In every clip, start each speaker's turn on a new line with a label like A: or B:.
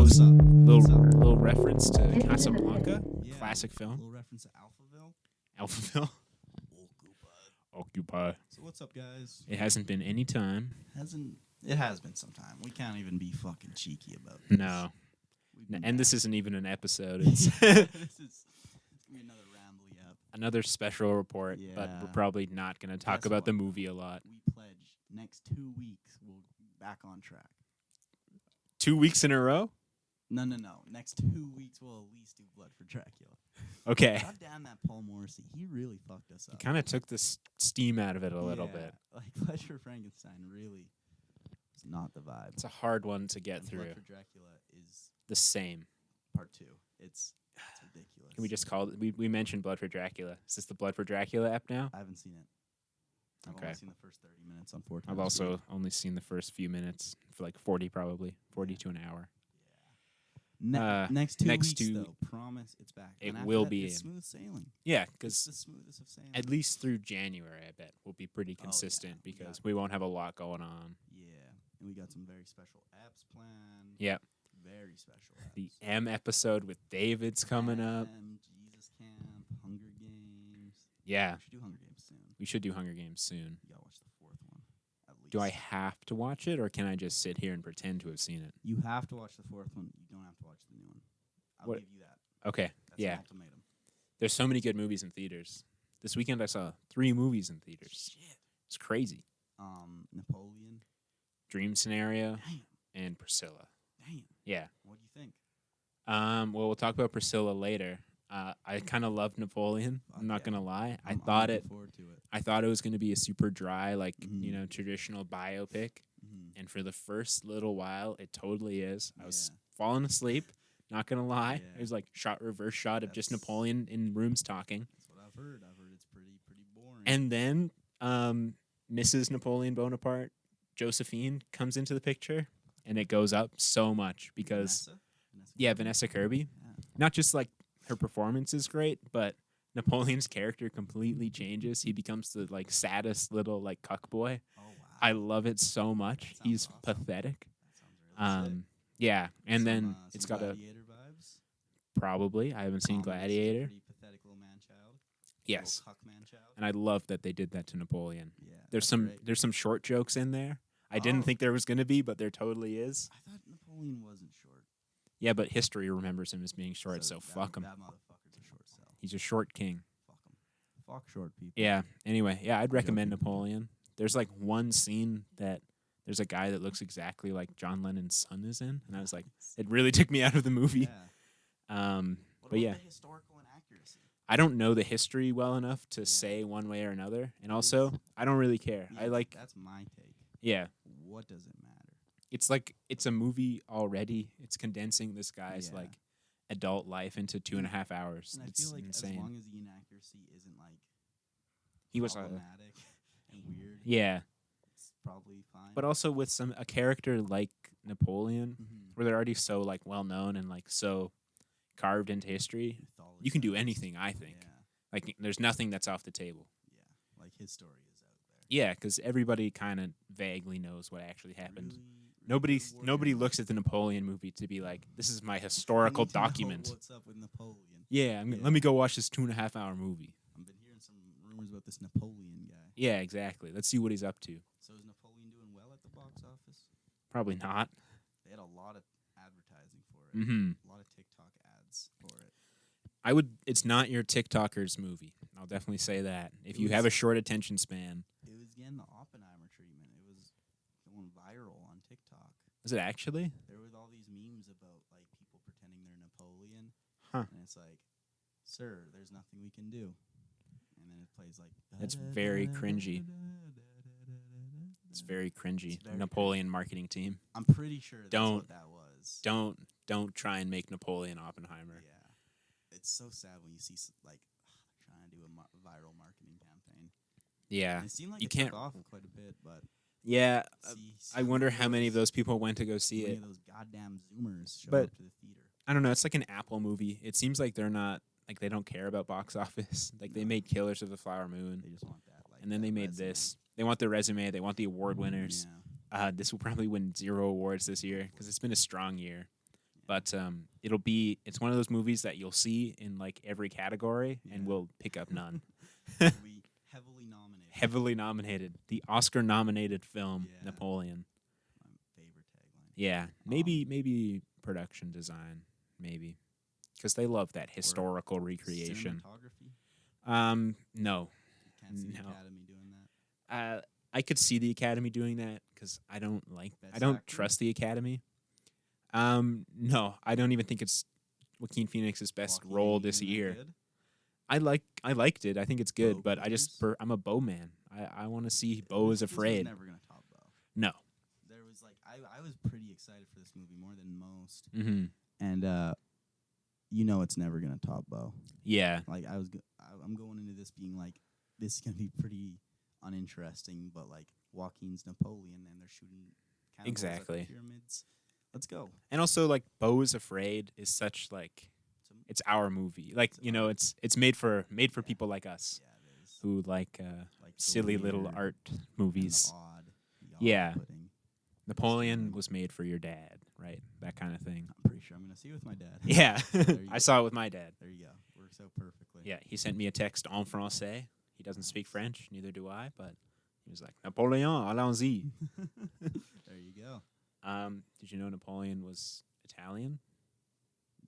A: was
B: What's up?
A: little reference to Casablanca,
B: Yeah.
A: classic
B: A
A: film.
B: little reference to Alphaville.
A: Alphaville. Occupy.
B: So what's up, guys?
A: It hasn't been any time.
B: It has been some time. We can't even be fucking cheeky about this.
A: No.
B: We've been
A: And
B: bad.
A: this isn't even an episode. It's
B: It's gonna be another rambly up.
A: another special report, but we're
B: Yeah.
A: probably not going to talk
B: Guess
A: about
B: what?
A: the movie a lot.
B: We pledge next 2 weeks we'll be back on track.
A: 2 weeks in a row?
B: No. Next 2 weeks we'll at least do Blood for Dracula.
A: Okay.
B: God damn that Paul Morrissey. He really fucked us up.
A: Kind of took the steam out of it a little
B: Yeah,
A: bit.
B: Like Blood for Frankenstein really is not the vibe.
A: It's a hard one to get
B: And
A: through.
B: Blood for Dracula is
A: The same.
B: part 2. It's ridiculous.
A: Can we just call it? We mentioned Blood for Dracula. Is this the Blood for Dracula app now?
B: I haven't seen it. I've
A: Okay.
B: only seen the first 30 minutes, unfortunately.
A: I've also only seen the first few minutes for like 40 probably. 40 to an hour.
B: Next 2
A: next
B: weeks,
A: two-
B: though. Promise it's back.
A: It
B: And after
A: will
B: that,
A: be
B: it's
A: in.
B: smooth sailing.
A: Yeah,
B: It's
A: because
B: the smoothest of sailing.
A: at least through January, I bet, we'll be pretty
B: yeah.
A: consistent
B: We
A: because
B: got-
A: we won't have a lot going on.
B: Yeah. And we got some very special apps planned.
A: Yeah.
B: Very special apps.
A: The M episode with David's coming up.
B: Jesus Camp, Hunger Games.
A: Yeah,
B: We should do Hunger Games soon.
A: we should do Hunger Games soon.
B: You gotta watch the 4th one, at least.
A: Do I have to watch it, or can I just sit here and pretend to have seen it?
B: You have to watch the 4th one. You don't have to watch the new one. I'll
A: What-
B: give you that.
A: Okay,
B: That's
A: yeah.
B: an ultimatum.
A: There's so many good movies in theaters. This weekend I saw 3 movies in theaters.
B: Shit.
A: It's crazy.
B: Napoleon.
A: Dream Scenario
B: Damn.
A: and Priscilla.
B: Damn.
A: Yeah.
B: What do you think?
A: Well, we'll talk about Priscilla later. I kind of loved Napoleon. I'm not
B: yeah.
A: gonna lie.
B: I'm
A: I
B: looking forward to it.
A: thought it was gonna be a super dry, like
B: Mhm.
A: traditional biopic.
B: Mhm.
A: And for the first little while, it totally is. I was
B: Yeah.
A: falling asleep. Not gonna lie.
B: Yeah.
A: It was like reverse shot of just
B: That's-
A: Napoleon in rooms talking.
B: That's what I've heard. I've heard it's pretty boring.
A: And then Mrs. Napoleon Bonaparte, Josephine, comes into the picture, and it goes up so much because Vanessa Kirby.
B: Yeah.
A: Not just like her performance is great, but Napoleon's character completely changes. He becomes the like saddest little like cuck boy.
B: Oh wow.
A: I love it so much.
B: That
A: He's
B: sounds awesome.
A: pathetic.
B: That sounds really sick.
A: Yeah, and then
B: Some
A: it's got
B: Gladiator vibes.
A: probably I haven't seen
B: Commodus,
A: Gladiator.
B: Pretty pathetic little man child.
A: Yes,
B: Little cuck man child.
A: and I love that they did that to Napoleon.
B: Yeah.
A: There's
B: that's
A: some
B: great.
A: there's some short jokes in there. I didn't
B: Oh.
A: think there was gonna be, but there totally is.
B: I thought Napoleon wasn't short.
A: Yeah, but history remembers him as being short, so
B: that,
A: fuck him.
B: That motherfucker's a short cell.
A: He's a short king.
B: Fuck him. Fuck short people.
A: Yeah. Anyway, yeah, I'd recommend
B: joking.
A: Napoleon. There's like one scene that there's a guy that looks exactly like John Lennon's son is in, and I was like, it really took me out of the movie.
B: Yeah.
A: Um,
B: What
A: but
B: about
A: yeah,
B: the historical inaccuracy?
A: I don't know the history well enough to
B: Yeah.
A: say one way or another, and also I don't really care. I
B: Yeah,
A: like,
B: That's my take.
A: yeah,
B: What does it matter?
A: it's like it's a movie already. It's condensing this guy's
B: Yeah.
A: like adult life into 2.5 hours.
B: And I
A: It's
B: feel like
A: insane.
B: as long as the inaccuracy isn't like
A: He was
B: problematic and weird,
A: yeah,
B: it's probably fine.
A: but also with a character like Napoleon,
B: Mhm.
A: where they're already so like well known and like so carved into history, you can do
B: Mythologized.
A: anything. I think
B: Yeah,
A: like there's nothing that's off the table.
B: yeah. Like his story is out there.
A: Yeah, because everybody kind of vaguely knows what actually happened.
B: Really,
A: Nobody
B: good war
A: nobody
B: journalist.
A: looks at the Napoleon movie to be like, this is my
B: I
A: historical
B: need to know
A: document.
B: What's up with Napoleon?
A: Yeah,
B: Yeah.
A: let me go watch this 2.5 hour movie.
B: I've been hearing some rumors about this Napoleon guy.
A: Yeah, exactly. Let's see what he's up to.
B: So is Napoleon doing well at the box office?
A: Probably not.
B: They had a lot of advertising for it.
A: Mm-hmm.
B: A lot of TikTok ads for it.
A: It's not your TikTokers movie. I'll definitely say that. If you
B: It
A: have a
B: was-
A: short attention span,
B: It was getting the Oppenheimer treatment. It was going viral on TikTok.
A: is it actually?
B: There was all these memes about like people pretending they're Napoleon.
A: Huh.
B: And it's like, sir, there's nothing we can do. And then it plays like
A: That's very cringy. It's very cringy.
B: It's very
A: Napoleon marketing team.
B: I'm pretty sure that's
A: Don't-
B: what that was.
A: Don't try and make Napoleon Oppenheimer.
B: Yeah. It's so sad when you see like trying to do a viral marketing campaign.
A: Yeah.
B: And it seemed like
A: You
B: it took
A: can't-
B: off quite a bit, but
A: Yeah.
B: see,
A: I wonder how many of those people went to go see
B: many
A: it.
B: of those goddamn Zoomers show
A: But-
B: up to the theater.
A: I don't know. It's like an Apple movie. It seems like they're not like they don't care about box office. Like they
B: No.
A: made Killers of the Flower Moon,
B: They just want that. Like,
A: and then
B: that
A: they made
B: resume.
A: this. They want the resume. They want the award winners.
B: Yeah.
A: This will probably win 0 awards this year because it's been a strong year. But it's one of those movies that you'll see in like every category and
B: Yeah.
A: will pick up none.
B: We heavily nominated.
A: Heavily nominated, the Oscar-nominated film
B: Yeah.
A: Napoleon.
B: My favorite tagline.
A: Yeah, maybe production design, maybe because they love that historical recreation.
B: Cinematography.
A: No,
B: You can't see the
A: No.
B: Academy doing that.
A: I could see the Academy doing that because I don't
B: Best actor?
A: trust the Academy. No, I don't even think it's Joaquin Phoenix's best
B: Joaquin,
A: role
B: ain't
A: this
B: even that
A: year.
B: good?
A: I liked it. I think it's good,
B: Bo
A: but
B: Peepers?
A: I'm a Bo man. I want to see Bo is
B: This was
A: afraid.
B: never gonna top Bo.
A: No.
B: There was like I was pretty excited for this movie more than most,
A: Mm-hmm.
B: and it's never gonna top Bo.
A: Yeah.
B: Like I'm going into this being like this is gonna be pretty uninteresting, but like Joaquin's Napoleon and they're shooting cannonballs
A: Exactly.
B: at the pyramids. Let's go.
A: And also, like, Bo is Afraid is such like it's our movie. Like, it's made for people like us
B: Yeah, it is.
A: who like
B: Like the
A: silly little
B: weird
A: art
B: and the
A: movies.
B: the
A: Yeah.
B: off-putting.
A: Napoleon was made for your dad, right? That kind of thing.
B: I'm pretty sure I'm gonna see it with my dad.
A: Yeah.
B: There you
A: I
B: go.
A: saw it with my dad.
B: There you go. Works out perfectly.
A: Yeah, he sent me a text en français. He doesn't speak French, neither do I, but he was like, Napoleon, allons-y.
B: There you go.
A: Did you know Napoleon was Italian?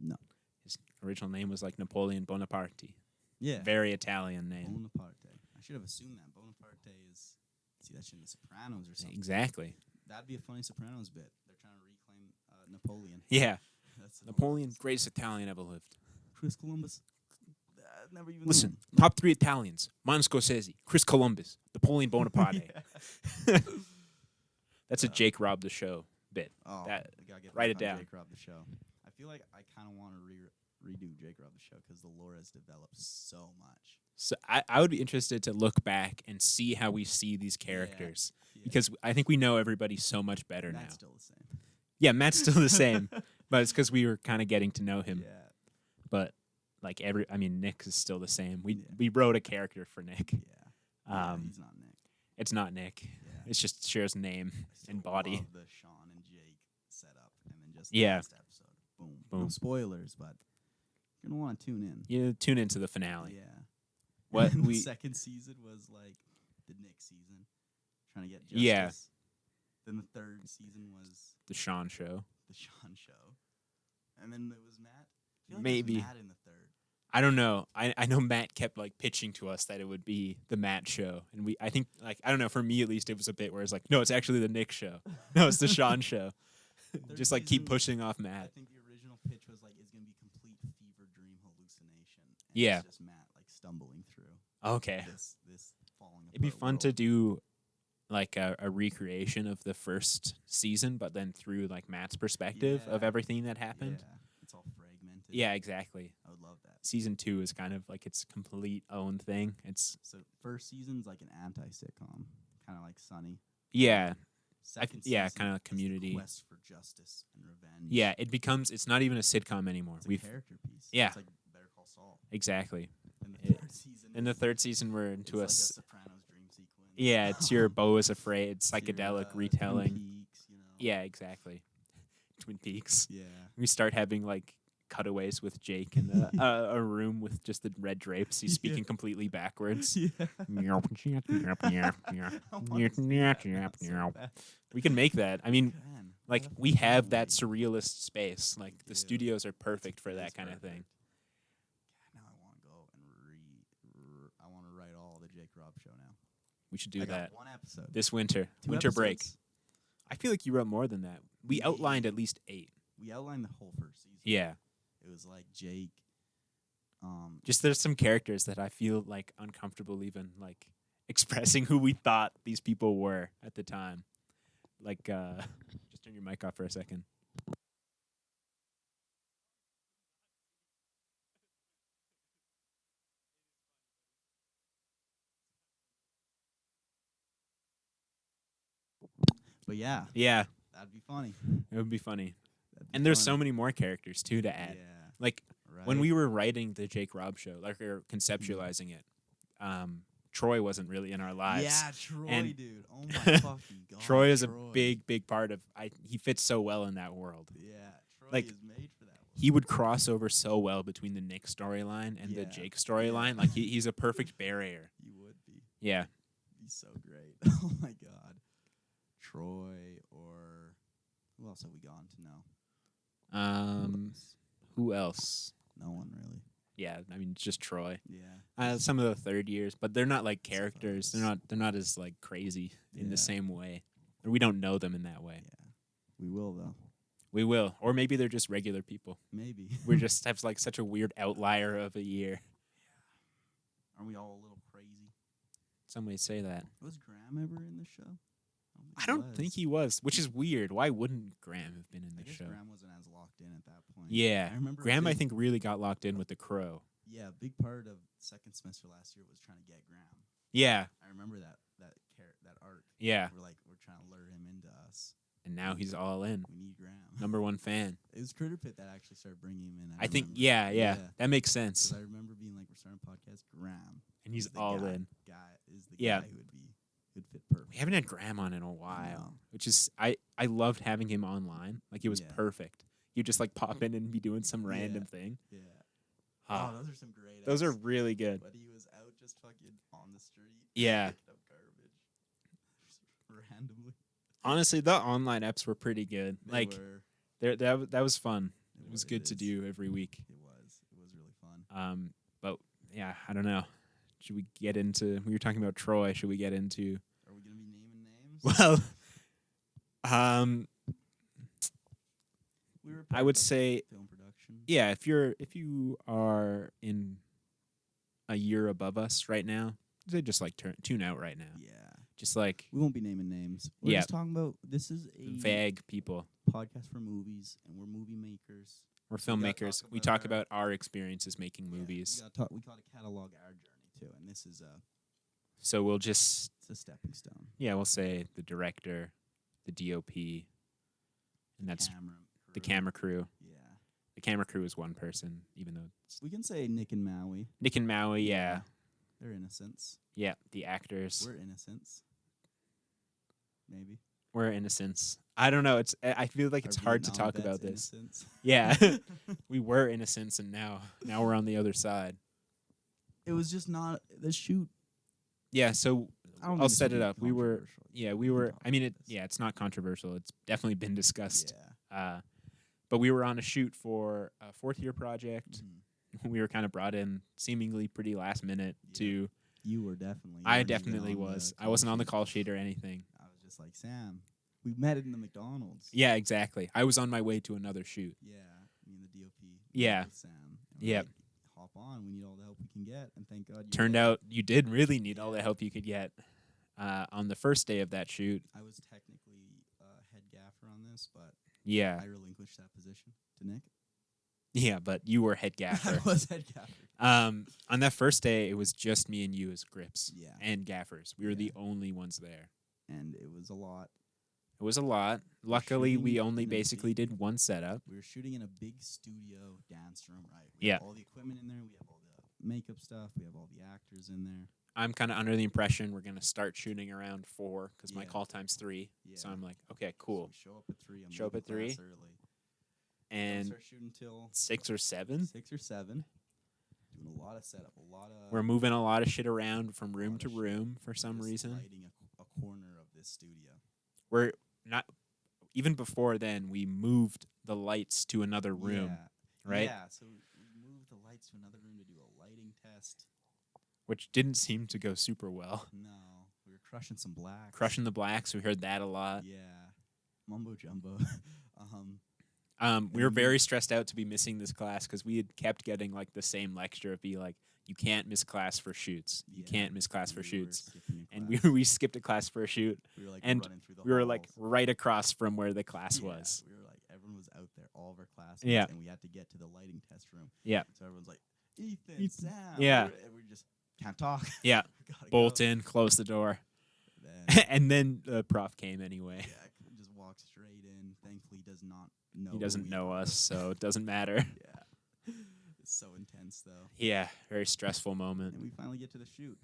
B: No.
A: His original name was like Napoleon Bonaparte.
B: Yeah.
A: Very Italian name.
B: Bonaparte. I should have assumed that. Bonaparte is see that shit in The Sopranos or something.
A: Exactly.
B: That'd be a funny Sopranos bit. They're trying to reclaim Napoleon.
A: Yeah.
B: That's
A: Napoleon, greatest Italian ever lived.
B: Chris Columbus. Never even
A: Listen,
B: knew him.
A: top 3 Italians: Martin Scorsese, Chris Columbus, Napoleon Bonaparte. That's a Jake Rob the Show bit.
B: Oh,
A: That-
B: I gotta get
A: write
B: back
A: it
B: on
A: down.
B: Jake Rob the Show. I feel like I kind of want to redo Jake Rob the Show because the lore has developed so much.
A: So I would be interested to look back and see how we see these characters
B: Yeah.
A: because I think we know everybody so much better
B: Matt's
A: now.
B: still the same.
A: Yeah, Matt's still the same, but it's because we were kind of getting to know him.
B: Yeah.
A: But like Nick is still the same.
B: Yeah.
A: We wrote a character for Nick.
B: Yeah. Yeah, he's not Nick.
A: It's not Nick.
B: Yeah.
A: It's just Cher's name
B: I still
A: and body.
B: love the Sean and Jake setup, and then just
A: Yeah.
B: the last episode. Boom. No
A: Boom.
B: spoilers, but you're gonna want to tune in.
A: You tune into the finale.
B: Yeah.
A: What
B: And
A: we
B: the second season was like the Nick season, trying to get justice.
A: Yeah.
B: Then the third season was
A: the Sean show.
B: the Sean show, and then it was Matt. I feel like
A: Maybe.
B: it was Matt in the third.
A: I don't know. I know Matt kept like pitching to us that it would be the Matt show, and I think like I don't know, for me at least it was a bit where it's like, no, it's actually the Nick show. No, it's the Sean show.
B: Third
A: Just like keep
B: season,
A: pushing off
B: I
A: Matt.
B: think the original pitch was like it's gonna be complete fever dream hallucination. And
A: Yeah.
B: it's just Matt like stumbling through
A: Okay.
B: this falling apart.
A: It'd be fun to
B: world.
A: do like a recreation of the first season, but then through like Matt's perspective of
B: Yeah.
A: everything that happened.
B: Yeah, it's all fragmented.
A: Yeah, exactly.
B: I would love that.
A: Season 2 is kind of like its complete own thing. It's
B: So first season's like an anti-sitcom, kind of like Sunny.
A: yeah,
B: Second
A: yeah,
B: season
A: kinda like
B: is the
A: Community.
B: quest for justice and revenge.
A: yeah. It's not even a sitcom anymore.
B: It's a character piece.
A: Yeah.
B: It's like Better Call Saul.
A: Exactly.
B: And the
A: It-
B: third season.
A: In the
B: is-
A: third season, we're
B: it's
A: into
B: like
A: a
B: a Sopranos dream sequence.
A: yeah. It's your Beau is Afraid
B: It's your,
A: psychedelic
B: Twin
A: retelling.
B: Peaks,
A: Yeah, exactly. Twin Peaks.
B: Yeah.
A: We start having like cutaways with Jake in a room with just the red drapes. He's
B: Yeah.
A: speaking completely backwards.
B: Yeah.
A: We can make that. I mean, like
B: What if
A: we have that
B: finally-
A: surrealist space. Like the
B: do.
A: studios are perfect for
B: It
A: that
B: is
A: kind of thing.
B: perfect. Now I want to go and I want to write all the Jake Robb show now.
A: We should do
B: I
A: that
B: got one episode.
A: this winter.
B: Two
A: Winter break.
B: episodes.
A: I feel like you wrote more than that. We
B: Yeah.
A: outlined at least 8.
B: We outlined the whole first season.
A: Yeah.
B: It was like Jake.
A: Just there's some characters that I feel like uncomfortable even like expressing who we thought these people were at the time. Like just turn your mic off for a second.
B: But yeah,
A: Yeah,
B: that'd be funny.
A: it would be funny.
B: That'd be
A: And there's
B: funny.
A: so many more characters too to add.
B: Yeah.
A: Like
B: Right.
A: when we were writing the Jake Robb show, like or conceptualizing it, Troy wasn't really in our lives.
B: Yeah, Troy,
A: And-
B: dude. Oh my fucking god.
A: Troy is a big part of. He fits so well in that world.
B: Yeah, Troy
A: like-
B: is major.
A: he would cross over so well between the Nick storyline and the
B: Yeah.
A: Jake storyline.
B: Yeah.
A: Like he's a perfect barrier.
B: He would be.
A: Yeah.
B: He's so great. Oh my god. Troy or who else have we gone to know?
A: Who else?
B: No one really.
A: Yeah, I mean, it's just Troy.
B: Yeah.
A: Some of the third years, but they're not like
B: Some
A: characters.
B: photos.
A: They're not as like crazy in the
B: Yeah.
A: same way, or we don't know them in that way.
B: Yeah. We will though.
A: We will, or maybe they're just regular people.
B: Maybe.
A: We just have like such a weird outlier of a year.
B: Aren't we all a little crazy?
A: Some may say that.
B: Was Graham ever in the show?
A: I don't think he was, which is weird. Why wouldn't Graham have been in
B: I
A: the
B: guess
A: show?
B: Graham wasn't as locked in at that point.
A: Yeah,
B: I remember
A: Graham. I
B: big-
A: think really got locked in with the Crow.
B: Yeah, a big part of second semester last year was trying to get Graham.
A: Yeah,
B: I remember that arc.
A: yeah.
B: We're trying to lure him into us.
A: And now he's all in.
B: We need Graham.
A: Number one fan.
B: It was Critterpit that actually started bringing him in.
A: I think.
B: remember.
A: Yeah. That makes sense.
B: 'Cause I remember being like, we're starting a podcast. Graham.
A: And he's
B: is the
A: all
B: guy,
A: in.
B: Is the
A: Yeah.
B: guy who would fit perfect.
A: We haven't had Graham on in a while,
B: No.
A: which is I loved having him online. Like it was
B: Yeah.
A: perfect. You just like pop in and be doing some random thing.
B: Yeah.
A: Ah,
B: Oh, those are some great.
A: those are
B: episodes.
A: really good.
B: But he was out just fucking on the street.
A: Yeah.
B: Picking up garbage. Just randomly.
A: Honestly, the online eps were pretty good.
B: They
A: Like
B: were.
A: that was fun. It was good to
B: is.
A: do every week.
B: It was really fun.
A: But yeah, I don't know. Should we get into? We were talking about Troy. Should we get into?
B: Are we gonna be naming names?
A: Well,
B: we were.
A: I
B: part
A: would
B: of
A: say,
B: film production.
A: yeah. If you are in a year above us right now, they just like tune out right now.
B: Yeah.
A: Just like
B: We won't be naming names. We're
A: Yeah.
B: just talking about this is a
A: vague people.
B: podcast for movies, and we're movie makers.
A: We're
B: So we gotta
A: filmmakers.
B: talk
A: We
B: about
A: talk
B: our-
A: about our experiences making
B: Yeah,
A: movies.
B: we gotta catalog our journey too, and this is
A: So we'll just
B: it's a stepping stone.
A: we'll say the director, the DOP, and that's the camera crew.
B: Yeah.
A: The camera crew is one person, even though it's
B: We can say Nick and Maui.
A: Nick and Maui. Yeah,
B: They're innocents.
A: yeah. The actors.
B: We're innocents. Maybe.
A: We're innocents. I don't know. I feel like it's
B: Our
A: hard to
B: Vietnam
A: talk about
B: vets
A: this.
B: innocents.
A: Yeah, we were innocents, and now we're on the other side.
B: It was just not the shoot.
A: Yeah. So
B: I don't
A: I'll
B: think this
A: set
B: will
A: it
B: be
A: up. We were.
B: controversial.
A: Yeah,
B: We
A: we
B: can
A: were.
B: talk
A: I mean,
B: about this.
A: it's not controversial. It's definitely been discussed.
B: Yeah.
A: But we were on a shoot for a fourth year project.
B: Mhm.
A: We were kind of brought in seemingly pretty last minute
B: Yeah.
A: to.
B: You were definitely. you
A: I
B: weren't even
A: definitely
B: on the
A: was. I
B: call
A: wasn't on the
B: sheet.
A: call sheet or anything.
B: I was just like, Sam, we met in the McDonald's.
A: Yeah, exactly. I was on my way to another shoot.
B: Yeah, me and the DOP. met
A: Yeah.
B: with Sam. and we're
A: Yep.
B: like, hop on. We need all the help we can get, and thank God.
A: Turned out you did really need all the help you could get. On the first day of that shoot,
B: I was technically head gaffer on this, but
A: yeah,
B: I relinquished that position to Nick.
A: yeah, but you were head
B: I
A: gaffer.
B: was head gaffer.
A: On that first day, it was just me and you as grips
B: Yeah,
A: and gaffers. We were the
B: Yeah.
A: only ones there.
B: and it was a lot.
A: It was a lot. Luckily, we
B: shooting
A: only
B: in a
A: basically
B: big-
A: did one setup.
B: We were shooting in a big studio dance room, right? We
A: Yeah.
B: have all the equipment in there. We have all the makeup stuff. We have all the actors in there.
A: I'm kind of under the impression we're going to start shooting around 4 because my
B: Yeah.
A: call time's 3.
B: Yeah.
A: So I'm like, okay,
B: So
A: cool.
B: we show up at 3. I'm
A: Show up
B: leaving
A: at 3.
B: class early.
A: And
B: Start shooting till
A: 6 or 7,
B: 6 or 7. Doing a lot of setup, a lot of.
A: we're moving a lot of shit around from room
B: lot
A: to
B: of shit.
A: room for
B: we're
A: some
B: just
A: reason.
B: Lighting a corner of this studio.
A: We're not, even before then, we moved the lights to another room,
B: Yeah.
A: right?
B: Yeah. So we moved the lights to another room to do a lighting test.
A: Which didn't seem to go super well.
B: No, we were crushing some blacks.
A: Crushing the blacks, we heard that a lot.
B: Yeah. Mumbo jumbo.
A: We were very stressed out to be missing this class because we had kept getting like the same lecture of be like, you can't miss class for shoots. You
B: Yeah,
A: can't miss class for
B: we were
A: shoots.
B: skipping a
A: And
B: class.
A: we skipped a class for a shoot.
B: We were like
A: and
B: running through the
A: We were like
B: halls.
A: right across from where the class
B: Yeah,
A: was.
B: We were like, everyone was out there, all of our classes,
A: Yeah.
B: and we had to get to the lighting test room.
A: Yeah.
B: So everyone's like, Ethan,
A: Ethan.
B: Sam.
A: Yeah.
B: And we just can't talk.
A: Yeah.
B: Gotta
A: Bolt
B: go.
A: in, close the door.
B: Then,
A: And then the prof came anyway.
B: yeah, just walked straight in. Thankfully, he does not know.
A: He
B: who
A: doesn't
B: we
A: know
B: are.
A: us, so it doesn't matter.
B: Yeah. It's so intense, though.
A: Yeah, very stressful moment.
B: And we finally get to the shoot.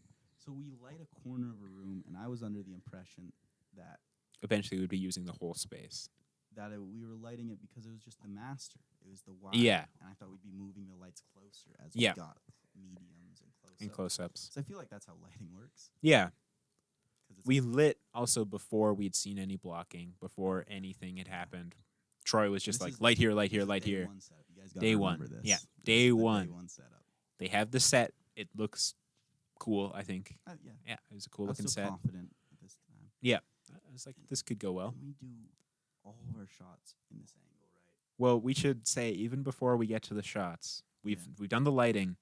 B: So we light a corner of a room, and I was under the impression that
A: Eventually, we'd be using the whole space.
B: that we were lighting it because it was just the master. It was the wide.
A: Yeah.
B: And I thought we'd be moving the lights closer as
A: Yeah.
B: we got mediums and close-ups.
A: And close-ups.
B: So I feel like that's how lighting works.
A: Yeah.
B: 'Cause it's
A: We lit also before we'd seen any blocking, before anything had happened. Troy was just
B: This
A: like,
B: is-
A: light here, light
B: this
A: here,
B: is
A: light
B: day
A: here.
B: one setup. You guys gotta
A: Day one.
B: remember this.
A: Yeah.
B: This is
A: Day
B: the
A: one.
B: Day one setup.
A: They have the set. It looks cool, I think.
B: Yeah.
A: Yeah, it was a cool
B: I was
A: looking
B: so
A: set.
B: confident at this time.
A: I was like, this could go well.
B: And we do all of our shots in this angle, right?
A: Well, we should say, even before we get to the shots, we've
B: Yeah.
A: done the lighting.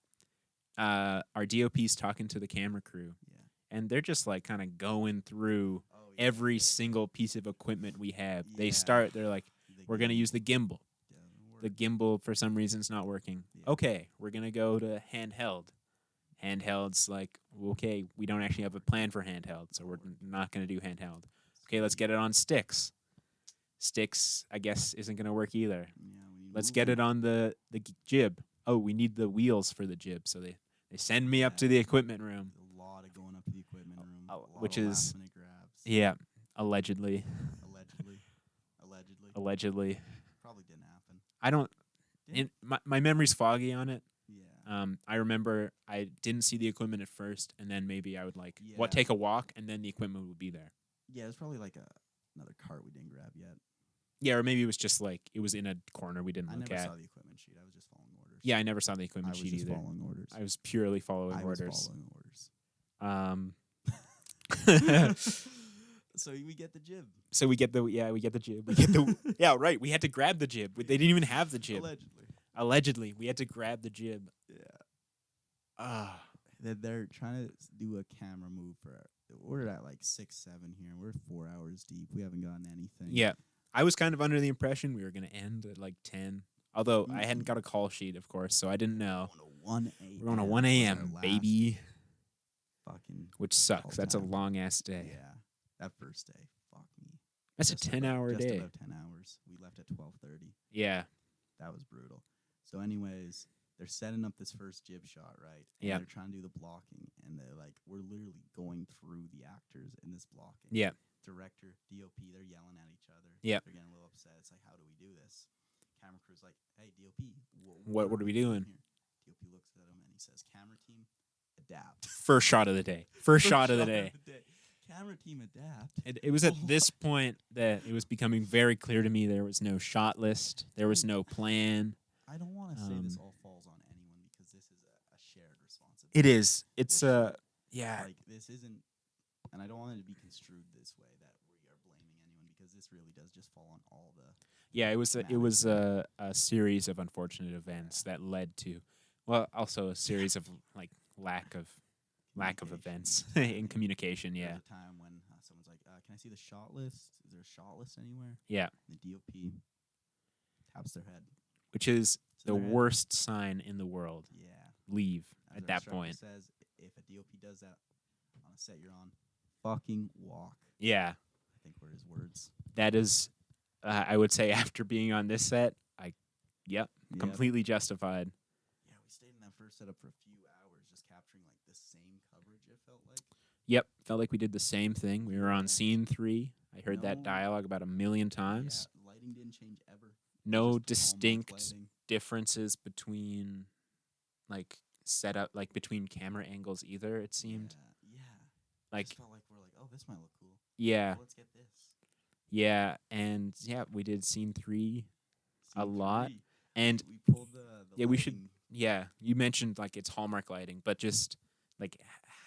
A: Our DOP's talking to the camera crew,
B: Yeah.
A: and they're just like kind of going through
B: Oh,
A: every single piece of equipment we have. They
B: Yeah.
A: they're like,
B: The
A: we're going to
B: gimbal
A: use the gimbal.
B: doesn't work.
A: The gimbal, for some reason, is not working.
B: Yeah.
A: Okay, we're going to go to handheld. Handheld's like, okay, we don't actually have a plan for handheld, so we're not going to do handheld. Okay, let's get it on sticks. Sticks, I guess, isn't going to work either.
B: Yeah, we need
A: Let's get it on the jib. Oh, we need the wheels for the jib, so they send me up to
B: Yeah.
A: the equipment room.
B: A lot of going up to the equipment room.
A: Oh,
B: a lot
A: which
B: of
A: is-
B: last-minute grabs.
A: Yeah, allegedly.
B: Allegedly.
A: Allegedly.
B: Probably didn't happen.
A: I don't.
B: Did?
A: My memory's foggy on it.
B: Yeah.
A: I remember I didn't see the equipment at first, and then maybe I would like
B: Yeah.
A: take a walk, and then the equipment would be there.
B: Yeah, it was probably like another cart we didn't grab yet.
A: Yeah, or maybe it was just like it was in a corner we didn't
B: I
A: look
B: never
A: at.
B: saw the equipment sheet. I was just following orders.
A: Yeah, I never saw the
B: I
A: equipment
B: was
A: sheet
B: just
A: either.
B: following orders.
A: I was purely following
B: I was
A: orders.
B: following orders. So we get the jib.
A: So we get the jib. We get the right. We had to grab the jib. They didn't even have the jib. Allegedly, we had to grab the jib.
B: Yeah. They're trying to do a camera move we're at like 6, 7 here, and we're 4 hours deep. We haven't gotten anything.
A: Yeah, I was kind of under the impression we were gonna end at like 10. Although I hadn't got a call sheet, of course, so I didn't know. We're on a 1 a.m. baby, which sucks. That's a
B: time.
A: long ass day.
B: Yeah. That first day, fuck me.
A: That's a
B: Just
A: 10-hour
B: just
A: day.
B: about 10 hours. We left at 12:30.
A: Yeah,
B: That was brutal. So anyways, they're setting up this first jib shot, right? And
A: Yep.
B: they're trying to do the blocking, and they're like, we're literally going through the actors in this blocking.
A: yeah,
B: Director, DOP, they're yelling at each other.
A: Yep.
B: They're getting a little upset. It's like, how do we do this? Camera crew's like, hey, DOP,
A: What are we doing?
B: here? DOP looks at him and he says, camera team, adapt.
A: first shot of the day. First shot of the day.
B: Camera team, adapt.
A: It was at this point that it was becoming very clear to me there was no shot list. There was no plan.
B: I don't want to say this all falls on anyone because this is a shared responsibility.
A: It is. It's
B: Yeah. Like, this isn't, and I don't want it to be construed this way that we are blaming anyone because this really does just fall on all the.
A: Yeah, it was a series of unfortunate events that led to, well, also a series of like lack of events in communication. Yeah,
B: There's a time when someone's like, "Can I see the shot list? Is there a shot list anywhere?"
A: yeah,
B: And the DOP taps their head.
A: which is
B: So
A: the
B: their head-
A: worst sign in the world.
B: Yeah.
A: Leave
B: As
A: at
B: our
A: that
B: instructor
A: point.
B: says if a DOP does that on a set you're on, fucking walk.
A: Yeah,
B: I think were his words.
A: that is. I would say after being on this set,
B: Yep.
A: completely justified.
B: Yeah, we stayed in that first setup for a few hours, just capturing like the same coverage. It felt like.
A: Yep, felt like we did the same thing. We were on
B: Yeah.
A: scene 3. I heard that
B: No.
A: dialogue about 1,000,000 times.
B: Yeah, lighting didn't change ever.
A: No
B: Just hallmark
A: distinct
B: lighting.
A: differences between like setup, like between camera angles either. It seemed
B: Yeah.
A: like
B: Just felt like we're like, oh, this might look cool.
A: yeah,
B: Oh, let's get this.
A: yeah, and yeah, we did scene 3 a
B: Scene
A: lot,
B: 3,
A: and
B: we pulled the
A: yeah, we should-
B: lighting.
A: yeah, you mentioned like it's Hallmark lighting, but just like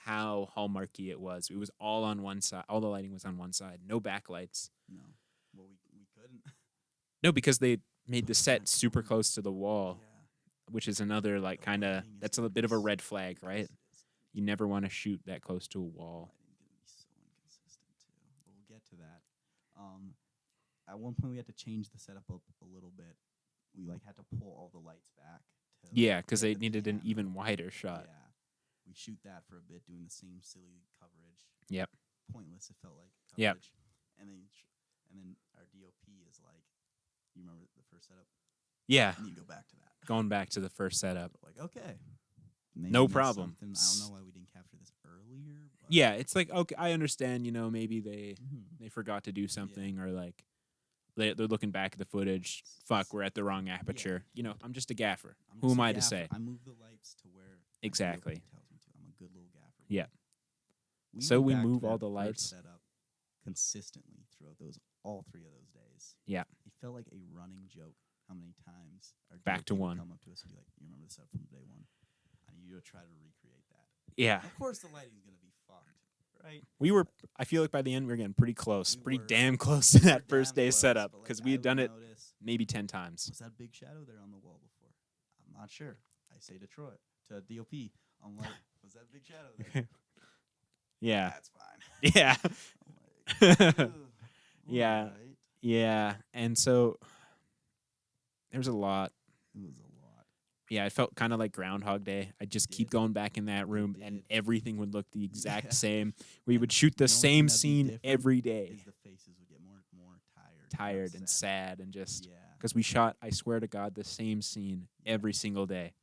A: how Hallmarky it was. It was all on one side. All the lighting was on one side. No backlights.
B: No, well, we couldn't.
A: No, because they made the set super close to the wall,
B: Yeah.
A: which is another like
B: The
A: kind of
B: lighting is
A: that's a
B: gonna
A: bit of a
B: be
A: red flag, right? You never want to shoot that close to a wall.
B: Lighting gonna be so inconsistent too. But we'll get to that. At one point we had to change the setup up a little bit. We like had to pull all the lights back. To
A: Yeah, because
B: get
A: they
B: the
A: needed an
B: pan.
A: even wider shot.
B: Yeah, we shoot that for a bit, doing the same silly coverage.
A: Yep.
B: Pointless. It felt like coverage.
A: Yep.
B: And then our DOP is like, you remember the first setup?
A: Yeah,
B: I need to go back to that.
A: going back to the first setup.
B: Like, okay. Maybe
A: No
B: that's
A: problem.
B: something- I don't know why we didn't capture this earlier. But
A: Yeah, it's like okay, I understand. Maybe they
B: Mhm.
A: they forgot to do something or like they're looking back at the footage. Fuck, we're at the wrong aperture. You know, I'm just a gaffer.
B: I'm
A: Who
B: just
A: am
B: a
A: I to
B: gaffer.
A: say?
B: I move the lights to where my
A: Exactly.
B: DOP tells me to. I'm a good little gaffer.
A: Yeah.
B: We
A: So
B: went
A: we
B: back to
A: move
B: that
A: all the
B: first
A: lights.
B: setup consistently throughout all 3 of those days.
A: Yeah.
B: It felt like a running joke how many times our
A: Back
B: DOP
A: to
B: would
A: one.
B: come up to us and be like, "You remember the setup from day 1? I need you to try to recreate that."
A: Yeah.
B: Of course, the lighting's gonna be fucked, right?
A: I feel like by the end we were getting pretty close,
B: We
A: pretty
B: were.
A: damn close to
B: We were
A: that first
B: damn
A: day
B: close,
A: setup
B: but, like,
A: because we
B: I
A: had done
B: would
A: it
B: notice,
A: maybe 10 times.
B: was that a big shadow there on the wall before? I'm not sure. I say to Troy, to DOP, I'm like, was that a big shadow there?
A: Yeah.
B: That's fine.
A: Yeah.
B: I'm like, "Ugh,
A: Yeah.
B: alright."
A: Yeah. And so there's a lot.
B: It was a lot.
A: Yeah, it felt kind of like Groundhog Day. I'd just keep
B: did.
A: going back in that room and
B: did.
A: everything would look the exact
B: Yeah.
A: same. We
B: And
A: would shoot the
B: the only thing
A: same
B: that'd be
A: scene
B: different
A: every day.
B: Is the faces would get more tired.
A: Tired and
B: upset.
A: sad and just
B: Yeah.
A: because we shot, I swear to God, the same scene every single day.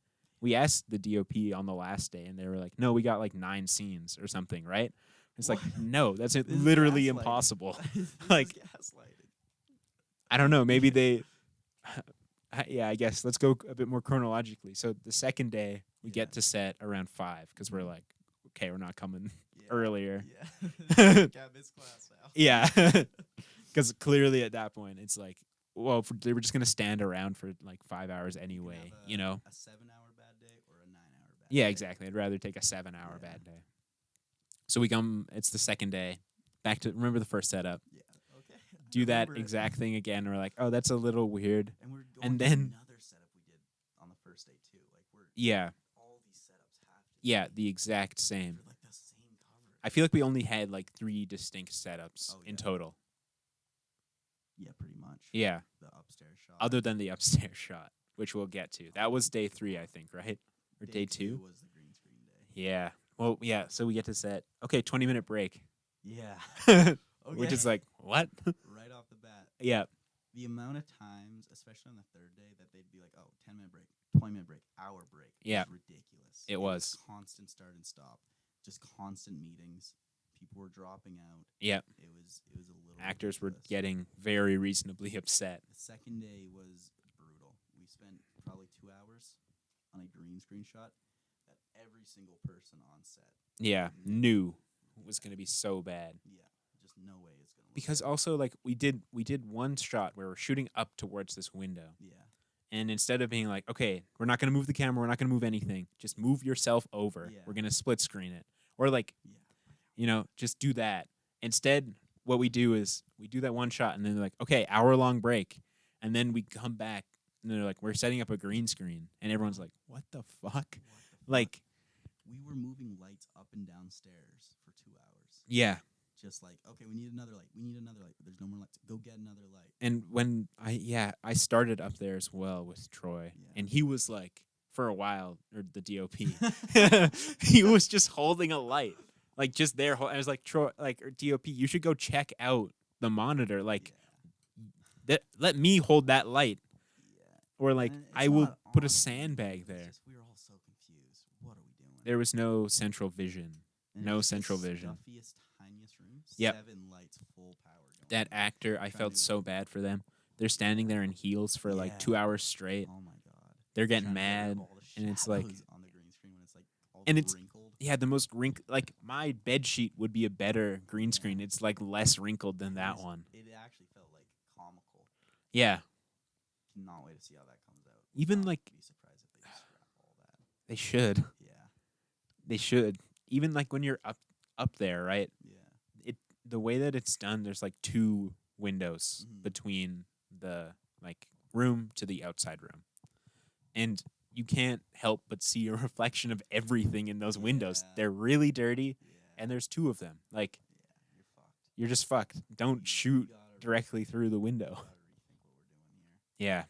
A: We asked the DOP on the last day and they were like, no, we got like 9 scenes or something, right? It's like,
B: What?
A: no, that's
B: This is
A: literally
B: gaslighting.
A: impossible.
B: This
A: Like-
B: is gaslighting.
A: I don't know. Maybe they, yeah, I guess let's go a bit more chronologically. So the second day, we get
B: Yeah.
A: to set around 5 because we're
B: Mhm.
A: like, okay, we're not coming
B: Yeah.
A: earlier.
B: Yeah. Can't miss class now.
A: Yeah. Because clearly at that point, it's like, well, they were just going to stand around for like 5 hours
B: You can
A: anyway,
B: have
A: you know?
B: a 7-hour bad day or a 9-hour bad
A: Yeah,
B: day.
A: exactly. I'd rather take a 7-hour
B: Yeah.
A: bad day. So we come, it's the second day. Back to, remember the first setup.
B: Yeah. Okay. I
A: Do that
B: remember it.
A: exact thing again. And we're like, oh, that's a little weird.
B: And we're going
A: and
B: to
A: then-
B: another setup we did on the first day too. Like
A: Yeah.
B: all these setups have to.
A: Yeah, the exact same.
B: They're like the same cover.
A: I feel like we only had like 3 distinct setups
B: Oh,
A: in
B: yeah.
A: total.
B: Yeah, pretty much.
A: Yeah.
B: The upstairs shot.
A: Other than the upstairs shot, which we'll get to. That was day 3, I think, right? Or day 2?
B: was the green screen day.
A: Yeah. Well, yeah. So we get to set. Okay, 20-minute break.
B: Yeah.
A: We're just like, what?
B: right off the bat.
A: Yeah.
B: The amount of times, especially on the third day, that they'd be like, oh, 10-minute break, 20-minute break, hour break.
A: Yeah.
B: Was ridiculous.
A: It was.
B: Constant start and stop. Just constant meetings. People were dropping out.
A: Yeah.
B: It was a little
A: Actors were
B: ridiculous.
A: getting very reasonably upset.
B: The second day was brutal. We spent probably 2 hours on a green screen shot that every single person on set
A: Yeah. Knew it was going to be so bad.
B: Yeah, just no way it's gonna. Look
A: Because
B: good.
A: also, like, we did one shot where we're shooting up towards this window.
B: Yeah.
A: And instead of being like, okay, we're not going to move the camera, we're not going to move anything, just move yourself over.
B: Yeah.
A: We're going to split screen it. Or, like,
B: Yeah.
A: you know, just do that. Instead, what we do is we do that one shot and then they're like, okay, hour-long break. And then we come back and they're like, we're setting up a green screen. And everyone's like, what the fuck?
B: What the fuck?
A: Like,
B: we were moving lights up and down stairs for 2 hours.
A: yeah.
B: Just like, okay, we need another light. We need another light. There's no more lights. Go get another light.
A: And when I started up there as well with Troy.
B: Yeah.
A: And he was like, for a while, or the DOP, he was just holding a light. Like, just there. I was like, Troy, like, or DOP, you should go check out the monitor. Like, let me hold that light.
B: Yeah.
A: Or, like,
B: And it's
A: I will
B: not
A: put a
B: on
A: sandbag
B: It's
A: there.
B: just, we were all so confused. What are we doing?
A: There was no central vision.
B: And
A: no
B: it's the
A: central vision.
B: Stuffiest, tiniest room.
A: Yep.
B: 7 lights, full power. Going
A: That
B: on.
A: actor, I
B: Trying
A: felt
B: to-
A: so bad for them. They're standing there in heels for like
B: Yeah.
A: 2 hours straight.
B: Oh my god.
A: They're getting
B: Trying to get rid of
A: mad.
B: all the
A: and it's like-
B: shadows on the green screen when it's like all
A: And it's-
B: wrinkled.
A: Yeah, the most like my bed sheet would be a better green screen. It's like less wrinkled than that
B: It was-
A: one.
B: It actually felt like comical.
A: Yeah,
B: Cannot wait to see how that comes out.
A: Even,
B: Not
A: like-
B: be surprised if they just scrap all that.
A: they should.
B: Yeah.
A: They should. Even like when you're up there, right?
B: Yeah.
A: The way that it's done, there's like 2 windows
B: Mhm.
A: between the like room to the outside room. And you can't help but see a reflection of everything in those windows.
B: Yeah.
A: They're really dirty,
B: Yeah.
A: and there's 2 of them. Like,
B: Yeah. You're fucked.
A: you're just fucked. Don't
B: You
A: shoot
B: gotta-
A: directly through the window.
B: gotta rethink what we're doing here.
A: Yeah.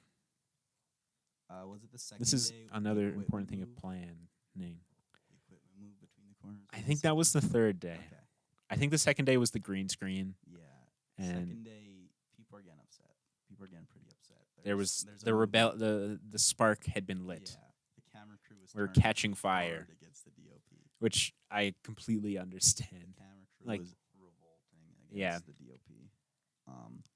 B: Was it the second
A: This is
B: day the
A: another
B: equipment
A: important thing of
B: move?
A: planning.
B: The equipment move between the corners?
A: I
B: Was
A: think
B: the
A: that was the
B: second
A: third day.
B: Okay.
A: I think the second day was the green screen,
B: Yeah.
A: and
B: Second day, people are getting upset. People are getting pretty upset.
A: there's
B: a
A: the
B: movement.
A: the spark had been lit.
B: Yeah. The camera crew was
A: We were
B: turned
A: catching fire,
B: hard against the DOP.
A: which I completely
B: The
A: understand.
B: camera crew
A: Like-
B: was revolting against
A: Yeah.
B: the DOP.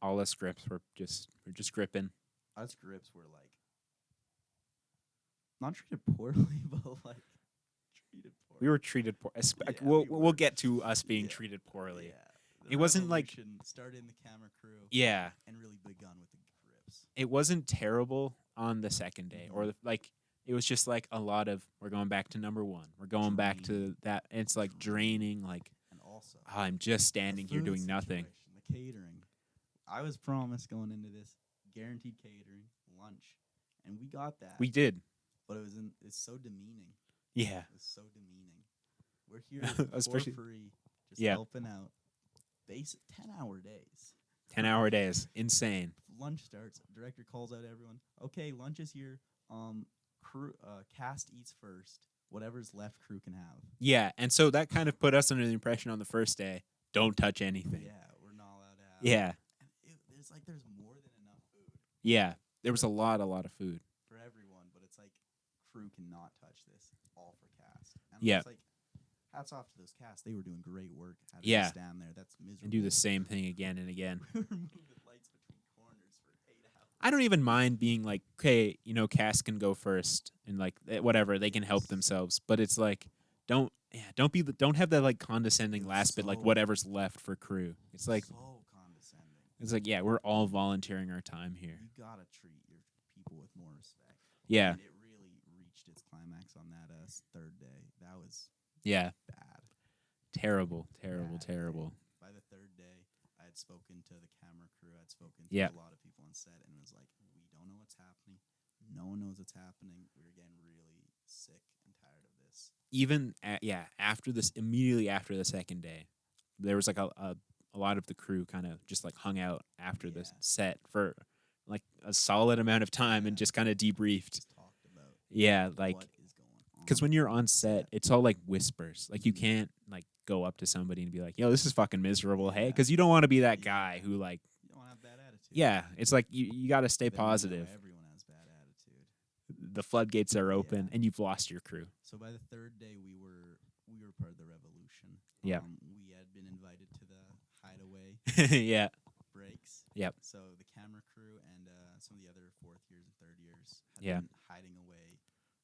A: All us grips were just gripping.
B: Us grips were like not treated poorly, but like treated poorly.
A: We were treated poor.
B: Yeah,
A: we'll
B: we
A: we'll
B: were.
A: get to us being
B: Yeah.
A: treated poorly.
B: Yeah.
A: It wasn't like-
B: Revolution started in the camera crew
A: Yeah,
B: and really begun with the grips.
A: it wasn't terrible on the second day, or like it was just like a lot of we're going back to number one. We're going back to
B: Draining.
A: that. And it's like draining. Like
B: And also
A: I'm just standing
B: the
A: here
B: food
A: doing nothing.
B: situation, the catering. I was promised going into this guaranteed catering lunch, and we got that.
A: We did.
B: but it's so demeaning.
A: Yeah.
B: It was so demeaning. We're here
A: Especially-
B: for free, just
A: Yeah.
B: helping out. Basic 10-hour days.
A: 10-hour days. Insane.
B: Lunch starts. Director calls out everyone. Okay, lunch is here. Crew, cast eats first. Whatever's left, crew can have.
A: Yeah. And so that kind of put us under the impression on the first day, don't touch anything.
B: Yeah, we're not allowed to have.
A: Yeah.
B: And there's more than enough food
A: Yeah. There was a lot of food.
B: for everyone, but it's like crew cannot touch this. All for cast. And
A: Yeah.
B: it's like hats off to those casts. They were doing great work. Having
A: Yeah.
B: to stand there. That's miserable.
A: And do the same thing again and again.
B: We were moving lights between corners for 8 hours.
A: I don't even mind being like, okay, cast can go first and like whatever, they can help themselves. But it's like, don't have that like condescending
B: It was
A: last bit, like
B: so-
A: whatever's left for crew. It's like,
B: so condescending.
A: it's like, yeah, we're all volunteering our time here.
B: You gotta treat your people with more respect.
A: Yeah.
B: And it really reached its climax on that third day. That was
A: Yeah.
B: bad.
A: Terrible.
B: Bad. By the third day, I had spoken to the camera crew. I'd spoken to
A: Yeah.
B: a lot of people on set, and it was like, we don't know what's happening. No one knows what's happening. We were getting really sick and tired of this.
A: Even immediately after the second day, there was like a lot of the crew kind of just like hung out after the
B: Yeah.
A: set for like a solid amount of time and
B: Yeah.
A: just kind of debriefed.
B: Just talked about
A: Yeah, like
B: what is going on.
A: because when you're on set, it's all like whispers. Like you can't like go up to somebody and be like, "Yo, this is fucking miserable." Hey,
B: Yeah.
A: because you don't want to be that
B: Yeah.
A: guy who like,
B: You don't have bad attitude.
A: yeah, it's like you got to stay
B: Then you know
A: positive.
B: everyone has bad attitude.
A: The floodgates are open,
B: Yeah.
A: and you've lost your crew.
B: So by the third day, we were part of the revolution.
A: Yeah.
B: We had been invited to the hideaway
A: Yeah,
B: breaks.
A: Yep.
B: So the camera crew and some of the other fourth years and third years had
A: Yeah.
B: been hiding away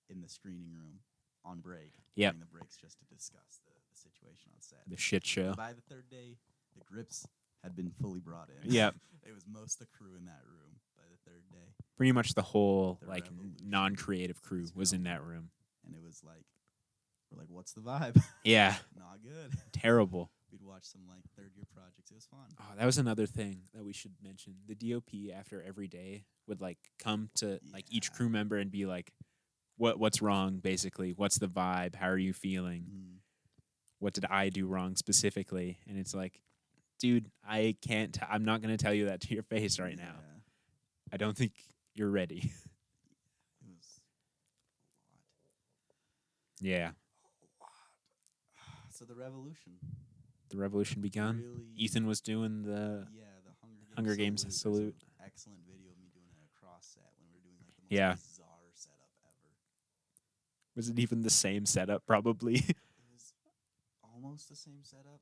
B: in the screening room on break.
A: Yep.
B: During the breaks just to discuss the situation on set.
A: the shit show.
B: By the third day, the grips had been fully brought in.
A: Yep.
B: It was most of the crew in that room by the third day.
A: Pretty much the whole
B: The
A: like
B: revolution
A: non-creative crew
B: is
A: was in
B: going.
A: that room.
B: And it was like, we're like, what's the vibe?
A: Yeah,
B: Not good.
A: terrible.
B: We'd watch some like third year projects. It was fun.
A: Oh, that was another thing that we should mention. The DOP after every day would like come to like each
B: Yeah.
A: crew member and be like, "What's wrong? Basically, what's the vibe? How are you feeling?
B: Mm.
A: What did I do wrong specifically?" And it's like, dude, I can't. I'm not gonna tell you that to your face right now.
B: Yeah.
A: I don't think you're ready.
B: It was
A: Yeah,
B: a lot. So the revolution.
A: the revolution begun.
B: Really,
A: Ethan was doing the
B: yeah, the
A: Hunger Games
B: There's
A: salute.
B: an excellent video of me doing it across set when we were doing like the most
A: Yeah.
B: bizarre setup ever.
A: Was it even the same setup? Probably.
B: It was almost the same setup.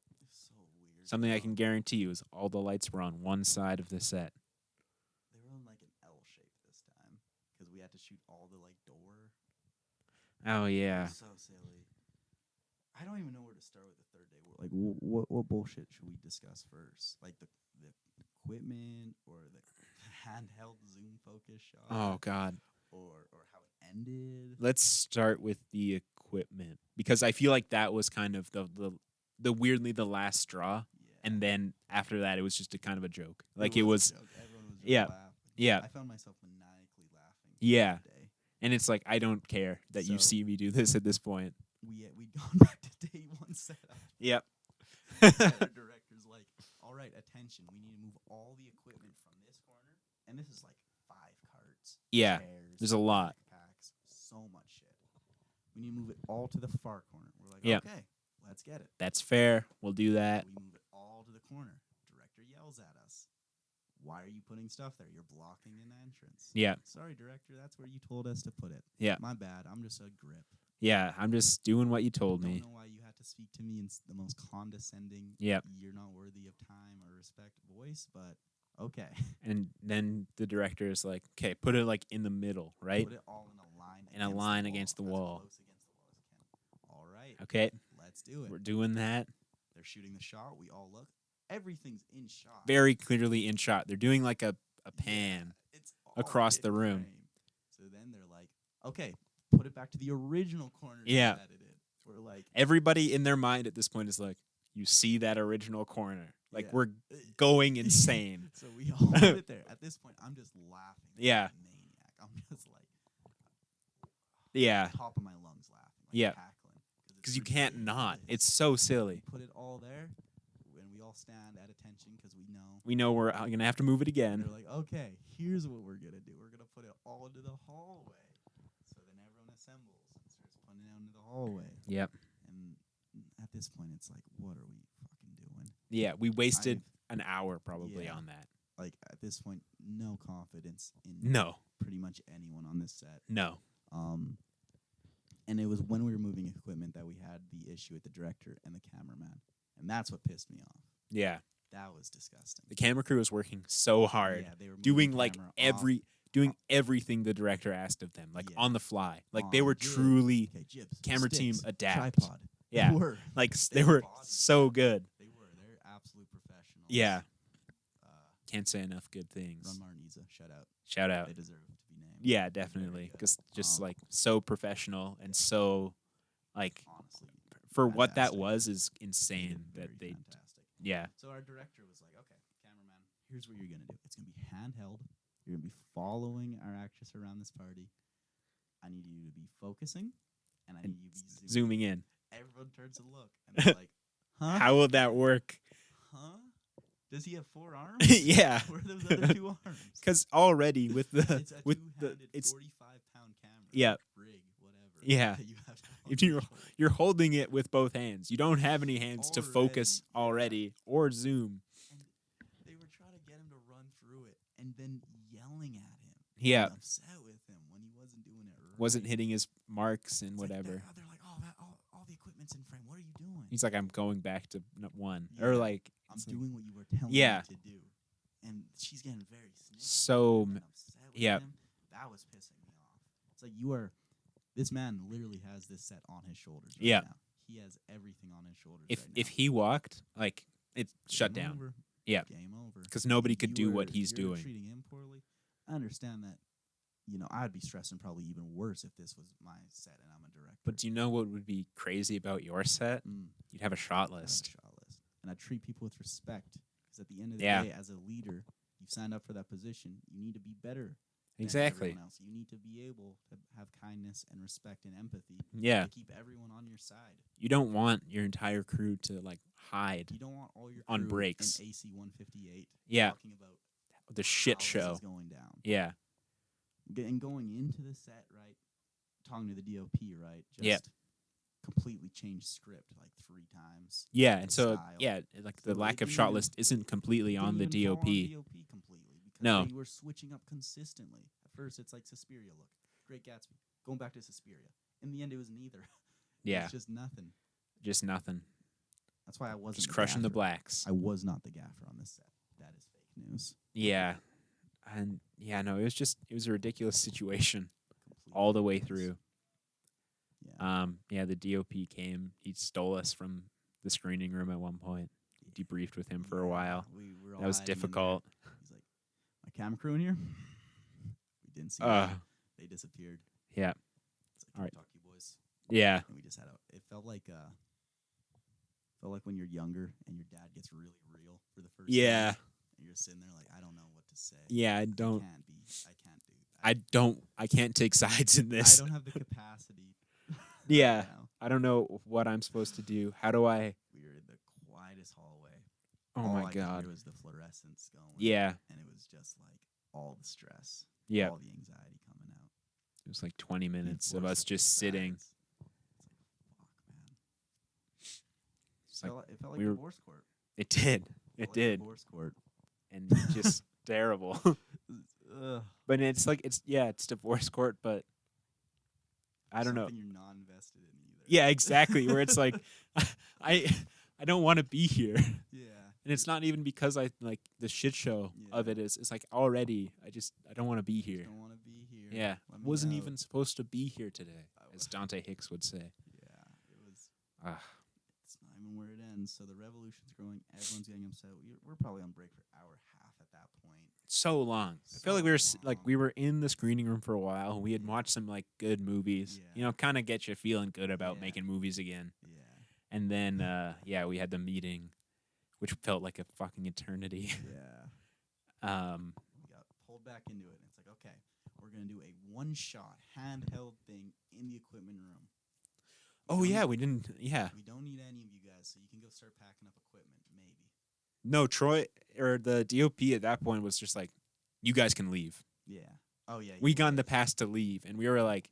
B: It was so weird.
A: Something I can guarantee you is all the lights were on one side of the set.
B: They were in like an L shape this time because we had to shoot all the like door.
A: Oh
B: It
A: yeah.
B: was so silly. I don't even know where to start with the third day. Like, what bullshit should we discuss first? Like the equipment or the handheld zoom focus shot?
A: Oh god.
B: Or how it ended?
A: Let's start with the equipment because I feel like that was kind of the weirdly the last straw,
B: Yeah.
A: and then after that it was just a kind of a joke. Like
B: a
A: it was,
B: joke. Everyone was really
A: yeah,
B: laughing.
A: yeah.
B: I found myself maniacally laughing.
A: Yeah.
B: that day.
A: and it's like I don't care that you
B: So-
A: see me do this at this point.
B: We'd gone back to day one setup.
A: Yep.
B: Our director's like, all right, attention. We need to move all the equipment from this corner. And this is like 5 carts.
A: Yeah,
B: Chairs,
A: there's a lot.
B: backpacks, so much shit. We need to move it all to the far corner. We're like,
A: Yep.
B: okay, let's get it.
A: That's fair. We'll do that.
B: We move it all to the corner. Director yells at us. Why are you putting stuff there? You're blocking an entrance.
A: Yeah.
B: Sorry, director. That's where you told us to put it.
A: Yeah.
B: My bad. I'm just a grip.
A: Yeah, I'm just doing what you told
B: Don't
A: me.
B: know why you had to speak to me in the most condescending,
A: Yep.
B: you're not worthy of time or respect voice, but okay.
A: And then the director is like, okay, put it like in the middle, right?
B: Put it all in a line.
A: In a line against the wall.
B: As close against the wall as you can. All right.
A: Okay.
B: Let's do it.
A: We're doing that.
B: They're shooting the shot. We all look. Everything's in shot.
A: Very clearly in shot. They're doing like a pan
B: It's all
A: across
B: in
A: the room.
B: frame. So then they're like, okay, put it back to the original corner
A: Yeah.
B: that it is. We're like,
A: Everybody in their mind at this point is like, you see that original corner. Like,
B: yeah.
A: we're going insane.
B: So we all put it there. At this point, I'm just laughing. Like
A: Yeah.
B: a maniac. I'm just like,
A: Yeah.
B: top of my lungs laughing. Like
A: Yeah.
B: cackling.
A: Because you can't not.
B: ridiculous.
A: It's so silly.
B: Put it all there, and we all stand at attention because we know.
A: We know we're going to have to move it
B: And
A: again.
B: they're like, okay, here's what we're going to do. We're going to put it all into the hallway. So then everyone assembles and starts putting it out into the hallway.
A: Yep.
B: And at this point, it's like, what are we fucking doing?
A: Yeah. We wasted an hour probably
B: Yeah.
A: on that.
B: Like, at this point, no confidence in
A: No.
B: pretty much anyone on this set.
A: No.
B: And it was when we were moving equipment that we had the issue with the director and the cameraman. And that's what pissed me off.
A: Yeah.
B: That was disgusting.
A: The camera crew was working so hard.
B: Yeah, they were
A: Doing
B: moving
A: like
B: camera
A: everything the director asked of them, like
B: Yeah.
A: on the fly. Like they
B: On
A: were
B: jib.
A: truly
B: Okay, jibs,
A: camera team
B: sticks,
A: adapt.
B: tripod.
A: Yeah.
B: They were.
A: like
B: They
A: they were
B: bought it.
A: so good.
B: They were. They're absolute professionals.
A: Yeah.
B: Uh,
A: Can't say enough good things.
B: Run Marniza, shout out.
A: Shout out.
B: They deserve to be named.
A: Yeah,
B: They're very
A: definitely.
B: good.
A: Because just
B: Um,
A: like so professional and so like
B: honestly,
A: for what that
B: fantastic.
A: was is
B: they did
A: insane
B: very
A: that they
B: fantastic.
A: yeah.
B: So our director was like, okay, cameraman, here's what you're going to do. It's going to be handheld. You're going to be following our actress around this party. I need you to be focusing, and I
A: And
B: need you to be
A: Zooming in.
B: Everyone turns to look, and they're like, huh?
A: How will that work?
B: Huh? Does he have 4 arms?
A: Yeah.
B: Where are those other 2 arms?
A: Because already with the
B: It's a
A: with the
B: two-handed,
A: it's
B: 45-pound camera.
A: yeah.
B: Rig, whatever.
A: Yeah.
B: that you have to
A: If you're holding it with both hands. You don't have any hands to focus
B: Already, yeah.
A: already or zoom.
B: And they were trying to get him to run through it, and then yelling at him.
A: Yeah.
B: Being upset with him when he wasn't doing it right.
A: Wasn't hitting his marks and
B: It's like
A: whatever.
B: they're like, all the equipment's in frame. What are you doing?
A: He's like, I'm going back to one. Or
B: Yeah.
A: like
B: I'm
A: it's like-
B: doing what you were telling
A: Yeah.
B: me to do. And she's getting very snippy
A: So
B: and upset with
A: yeah.
B: him. That was pissing me off. It's like you are. This man literally has this set on his shoulders. Right
A: Yeah.
B: now. He has everything on his shoulders.
A: if
B: right
A: if
B: now.
A: he walked, like it's shut
B: Game
A: down.
B: over.
A: Yeah.
B: Game over.
A: Because nobody could
B: You
A: do
B: were-
A: what he's
B: you're
A: doing.
B: Treating him poorly. I understand that. You know, I'd be stressing probably even worse if this was my set and I'm a director.
A: But do you know what would be crazy about your set? You'd have a shot
B: I have a
A: list.
B: shot list. And I treat people with respect. Because at the end of the
A: Yeah.
B: day, as a leader, you've signed up for that position. You need to be better than
A: Exactly.
B: everyone else. You need to be able to have kindness and respect and empathy
A: Yeah.
B: to keep everyone on your side.
A: You don't want your entire crew to like hide
B: You don't want all your
A: On
B: crew
A: breaks.
B: in AC 158
A: Yeah.
B: talking about
A: the shit
B: how this
A: show.
B: is going down.
A: Yeah.
B: And going into the set, right, talking to the DOP, right, just
A: Yeah.
B: completely changed script like 3 times.
A: Yeah. And so
B: Style.
A: yeah, like the
B: So
A: lack
B: it
A: of
B: didn't
A: shot
B: even-
A: list isn't completely
B: Didn't
A: on the
B: even fall on
A: DOP.
B: DOP completely because
A: No.
B: they were switching up consistently. At first, it's like Suspiria look, Great Gatsby, going back to Suspiria. In the end, it was neither.
A: Yeah.
B: It's just nothing.
A: Just nothing.
B: That's why I wasn't
A: Just
B: the
A: crushing the
B: gaffer.
A: blacks.
B: I was not the gaffer on this set. That is fake news.
A: Yeah. And yeah, no, it was a ridiculous situation
B: Completely
A: all the way
B: ridiculous.
A: through.
B: Yeah.
A: Yeah, the DOP came. He stole us from the screening room at one point. Debriefed with him for a
B: Yeah,
A: while.
B: we were all
A: That was
B: hiding in there.
A: difficult.
B: He's like, my camera crew in here? We didn't see
A: Uh,
B: them. They disappeared.
A: Yeah.
B: It's like,
A: All right.
B: talk to you boys.
A: Yeah.
B: And we just had it felt like when you're younger and your dad gets really real for the first
A: Yeah.
B: time. And you're sitting there like, I don't know what to say.
A: Yeah, I
B: I can't do that.
A: I can't take sides in this.
B: I don't have the capacity.
A: Yeah.
B: right now.
A: I don't know what I'm supposed to do. How do I
B: We were in the quietest hallway.
A: Oh
B: All
A: my
B: I could hear
A: god.
B: was the fluorescence going.
A: Yeah.
B: And it was just like all the stress.
A: Yeah.
B: All the anxiety coming out.
A: It was like 20
B: The
A: minutes of us
B: enforcer
A: just sitting.
B: silence. It's
A: It's
B: like,
A: like
B: fuck, man. It felt like
A: we were-
B: divorce court.
A: it did.
B: Felt
A: It
B: like
A: did.
B: Divorce court.
A: And just terrible.
B: Ugh.
A: But it's like it's divorce court, but I don't know.
B: Something you're not invested in either.
A: Yeah, exactly. Where it's like, I I don't want to be here.
B: Yeah.
A: And it's not even because I like the shit show of it is. It's like already I don't want to be here.
B: Don't want to be here.
A: Yeah,
B: Let me
A: wasn't
B: out.
A: even supposed to be here today, as Dante Hicks would say.
B: Yeah, it was.
A: Ah.
B: It's not even where it ends. So the revolution's growing. Everyone's getting upset. We're probably on break for hour half at that point.
A: So long. I feel like we were in the screening room for a while. We had watched some like good movies.
B: Yeah.
A: You know, kind of get you feeling good about
B: Yeah.
A: making movies again.
B: Yeah.
A: And then we had the meeting, which felt like a fucking eternity.
B: Yeah. We got pulled back into it, and it's like, okay, we're gonna do a one-shot handheld thing in the equipment room. We don't need any of you guys, so you can go start packing up equipment. Maybe.
A: No, Troy or the DOP at that point was just like, you guys can leave.
B: Yeah. Oh yeah.
A: We got in the pass to leave, and we were like,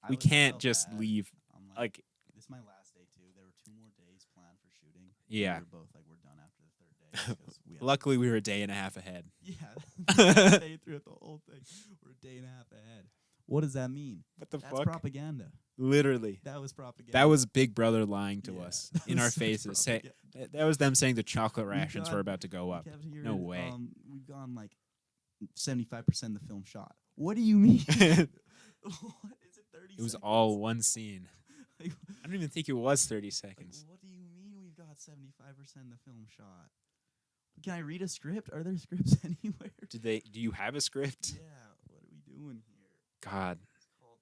A: we can't just leave.
B: I'm
A: Like,
B: this is my last day too. There were 2 more days planned for shooting.
A: Yeah.
B: We were both like, we're done after the 3rd day. 'Cause we had
A: luckily, we were a day and a half ahead.
B: Yeah. Stay through it the whole thing. We're a day and a half ahead. What does that mean?
A: What the
B: That's
A: fuck?
B: propaganda.
A: Literally.
B: That was propaganda.
A: That was Big Brother lying to
B: Yeah,
A: us
B: that
A: in
B: was
A: our
B: such
A: faces.
B: propaganda.
A: That was them saying the chocolate
B: We
A: rations
B: got-
A: were about to go
B: We
A: up.
B: kept hearing,
A: No way.
B: We've gone like 75% of the film shot. What do you mean? What is it? 30
A: It was
B: seconds?
A: all one scene.
B: Like,
A: I don't even think it was 30
B: like,
A: seconds.
B: what do you mean we've got 75% of the film shot? Can I read a script? Are there scripts anywhere?
A: Do you have a script?
B: Yeah. What are we doing here?
A: God.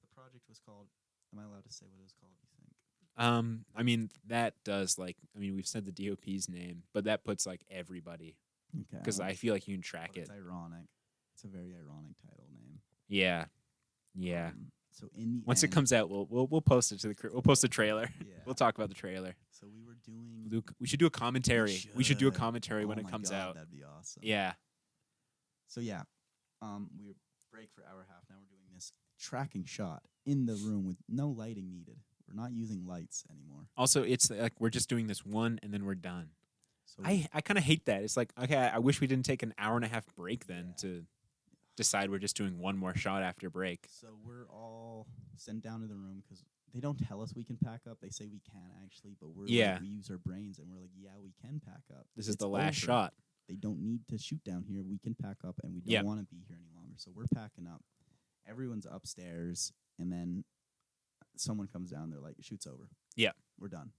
B: The project was called. Am I allowed to say what it was called? You think?
A: I mean, that does we've said the DOP's name, but that puts like everybody
B: Okay.
A: because I feel like you can track
B: But
A: it.
B: it's ironic. It's a very ironic title name.
A: Yeah. Yeah.
B: So in the
A: Once it
B: end-
A: comes out, we'll post it to we'll post a trailer.
B: Yeah.
A: We'll talk about the trailer.
B: So we were doing.
A: We should do a commentary. We should do a commentary
B: Oh
A: when it
B: my
A: comes
B: God,
A: out.
B: That'd be awesome.
A: Yeah.
B: So yeah, we break for hour and a half. Now we're doing this tracking shot in the room with no lighting needed. We're not using lights anymore.
A: Also, it's like we're just doing this one and then we're done.
B: So
A: I kind of hate that. It's like, okay, I wish we didn't take an hour and a half break then to decide we're just doing one more shot after break.
B: So we're all sent down to the room because they don't tell us we can pack up. They say we can actually, but we use our brains and we're like, yeah, we can pack up.
A: This is
B: It's
A: the last
B: over.
A: shot.
B: They don't need to shoot down here. We can pack up, and we don't
A: Yeah.
B: want to be here any longer. So we're packing up. Everyone's upstairs, and then someone comes down. They're like, "Shoot's over.
A: Yeah.
B: We're done."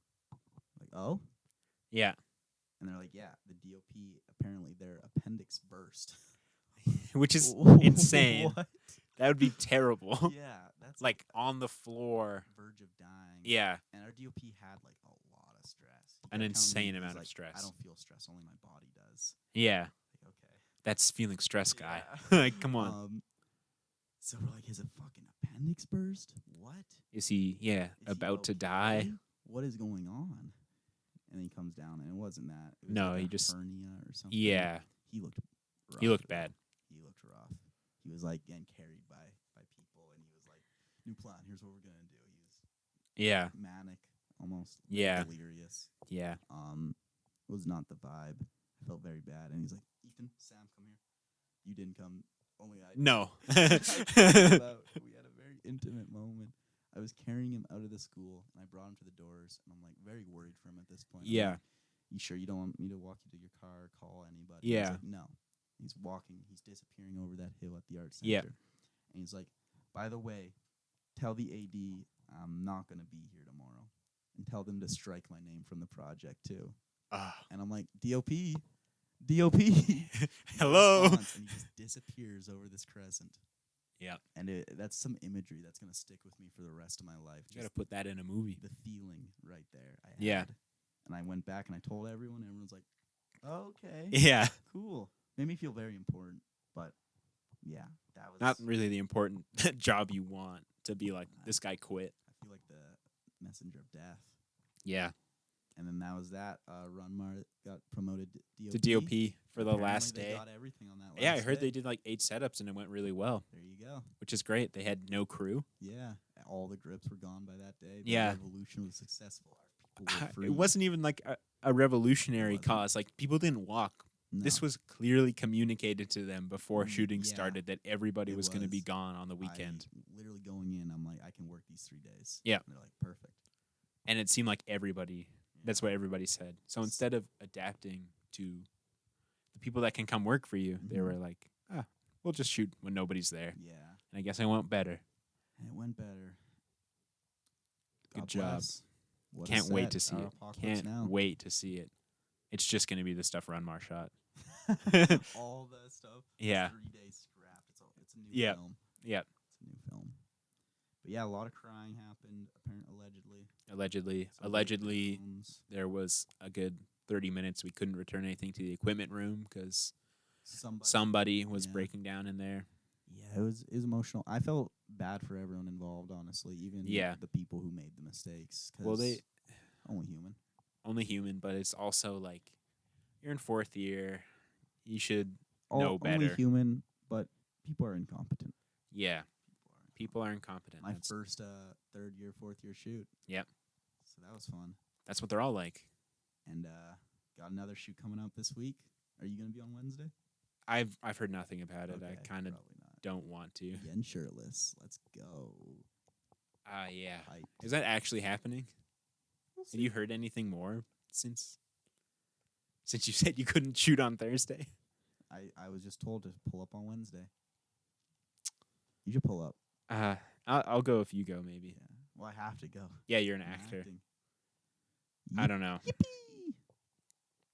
B: Like, oh,
A: Yeah.
B: and they're like, "Yeah, the DOP apparently their appendix burst."
A: Which is insane.
B: What?
A: That would be terrible.
B: Yeah, that's
A: Like on the floor.
B: verge of dying.
A: Yeah.
B: and our DOP had like a lot of stress. He
A: An
B: kept telling me,
A: insane
B: he's
A: amount of
B: like,
A: stress.
B: I don't feel stress. Only my body does.
A: Yeah.
B: Like, okay.
A: That's feeling stress, guy.
B: Yeah.
A: Like, come on.
B: So we're like, his fucking appendix burst? What?
A: Is he,
B: Is he
A: about to die?
B: okay? What is going on? And he comes down, and it wasn't that. It was
A: No,
B: like
A: he
B: a
A: just-
B: hernia or something.
A: Yeah.
B: He looked rough.
A: He looked bad.
B: He looked rough. He was like getting carried by people, and he was like, "New plan. Here's what we're gonna do." He was
A: Yeah.
B: manic, almost
A: Yeah.
B: delirious.
A: Yeah.
B: Was not the vibe. I felt very bad, and he's like, "Ethan, Sam, come here. You didn't come. Only I." did."
A: No.
B: We had a very intimate moment. I was carrying him out of the school, and I brought him to the doors, and I'm like very worried for him at this point. I'm
A: Yeah.
B: like, you sure you don't want me to walk you to your car, call anybody?
A: Yeah.
B: He's like, no. He's walking. He's disappearing over that hill at the art center.
A: Yeah.
B: And he's like, by the way, tell the AD I'm not going to be here tomorrow, and tell them to strike my name from the project too. And I'm like, DOP.
A: Hello.
B: And he just disappears over this crescent.
A: Yeah.
B: And that's some imagery that's going to stick with me for the rest of my life.
A: You got to put that in a movie.
B: The feeling right there. I
A: Yeah.
B: had. And I went back and I told everyone. And everyone's like, okay.
A: Yeah.
B: Cool. Made me feel very important. But, yeah, that was...
A: Not really the important job you want to be like, this guy quit.
B: I feel like the messenger of death.
A: Yeah.
B: And then that was that. Runmar got promoted to
A: To DOP for the
B: Apparently
A: last
B: they
A: day.
B: got everything on that last
A: Yeah, I heard
B: day.
A: they did like 8 setups and it went really well,
B: There you go.
A: which is great. They had no crew.
B: Yeah. All the grips were gone by that day. The
A: Yeah.
B: revolution was successful. Our people were free.
A: It wasn't even like a revolutionary
B: Wasn't.
A: cause. Like people didn't walk. This
B: No.
A: was clearly communicated to them before shooting
B: yeah.
A: started that everybody
B: It
A: was going to be
B: was.
A: gone on the weekend.
B: Literally going in, I'm like, I can work these 3 days.
A: Yeah.
B: And they're like, perfect.
A: And it seemed like that's what everybody said. So instead of adapting to the people that can come work for you, they were like, we'll just shoot when nobody's there.
B: Yeah.
A: And I guess I went better.
B: And it went better.
A: Good
B: God
A: job.
B: bless. What a
A: Can't wait
B: set.
A: to see
B: Our
A: it.
B: apocalypse
A: Can't
B: now.
A: wait to see it. It's just going to be the stuff Runmar shot.
B: All the stuff.
A: Yeah.
B: 3 days scrapped. It's a new
A: Yeah.
B: film.
A: Yeah.
B: It's a new film. But yeah, a lot of crying happened, allegedly.
A: Allegedly, there was a good 30 minutes we couldn't return anything to the equipment room because somebody was breaking down in there.
B: Yeah, it was emotional. I felt bad for everyone involved, honestly, even the people who made the mistakes.
A: Well, they
B: only human,
A: but it's also like you're in 4th year, you should know better.
B: Only human, but people are incompetent.
A: Yeah, people are incompetent.
B: My first 3rd year, 4th year shoot.
A: Yep.
B: So that was fun.
A: That's what they're all like.
B: And got another shoot coming up this week. Are you going to be on Wednesday?
A: I've heard nothing about it.
B: Okay,
A: I kind of don't want to.
B: Again, shirtless. Let's go.
A: Yeah.
B: Hyped.
A: Is that actually happening?
B: We'll
A: Have you heard anything more since you said you couldn't shoot on Thursday?
B: I was just told to pull up on Wednesday. You should pull up.
A: I'll go if you go, maybe.
B: Yeah. Well, I have to go.
A: Yeah, you're an actor. I don't know.
B: Yippee!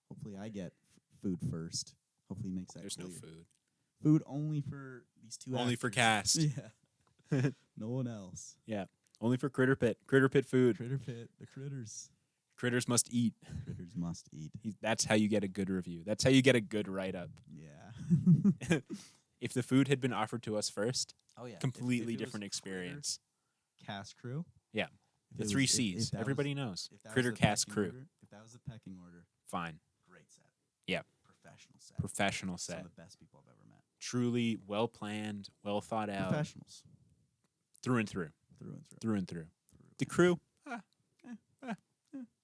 B: Hopefully I get food first. Hopefully he makes that
A: There's
B: clear.
A: no food.
B: Food only for these two
A: Only
B: actors.
A: for cast.
B: Yeah. No one else.
A: Yeah. Only for Critterpit. Critterpit food.
B: Critterpit. The critters.
A: Critters must eat.
B: Critters must eat.
A: That's how you get a good review. That's how you get a good write-up.
B: Yeah.
A: If the food had been offered to us first,
B: Oh yeah.
A: completely
B: If it
A: different
B: was
A: experience.
B: Cast crew.
A: Yeah.
B: If
A: The
B: it
A: 3
B: was- if
A: C's.
B: that
A: Everybody
B: was-
A: knows.
B: if that was
A: Critter
B: the
A: cast
B: pecking
A: crew.
B: order- if that was the pecking order,
A: Fine.
B: great set.
A: Yeah.
B: Professional set.
A: Professional
B: Some
A: set.
B: of the best people I've ever met.
A: Truly well planned, well thought out.
B: Professionals.
A: Through and through.
B: Through and through.
A: Through and through. The crew,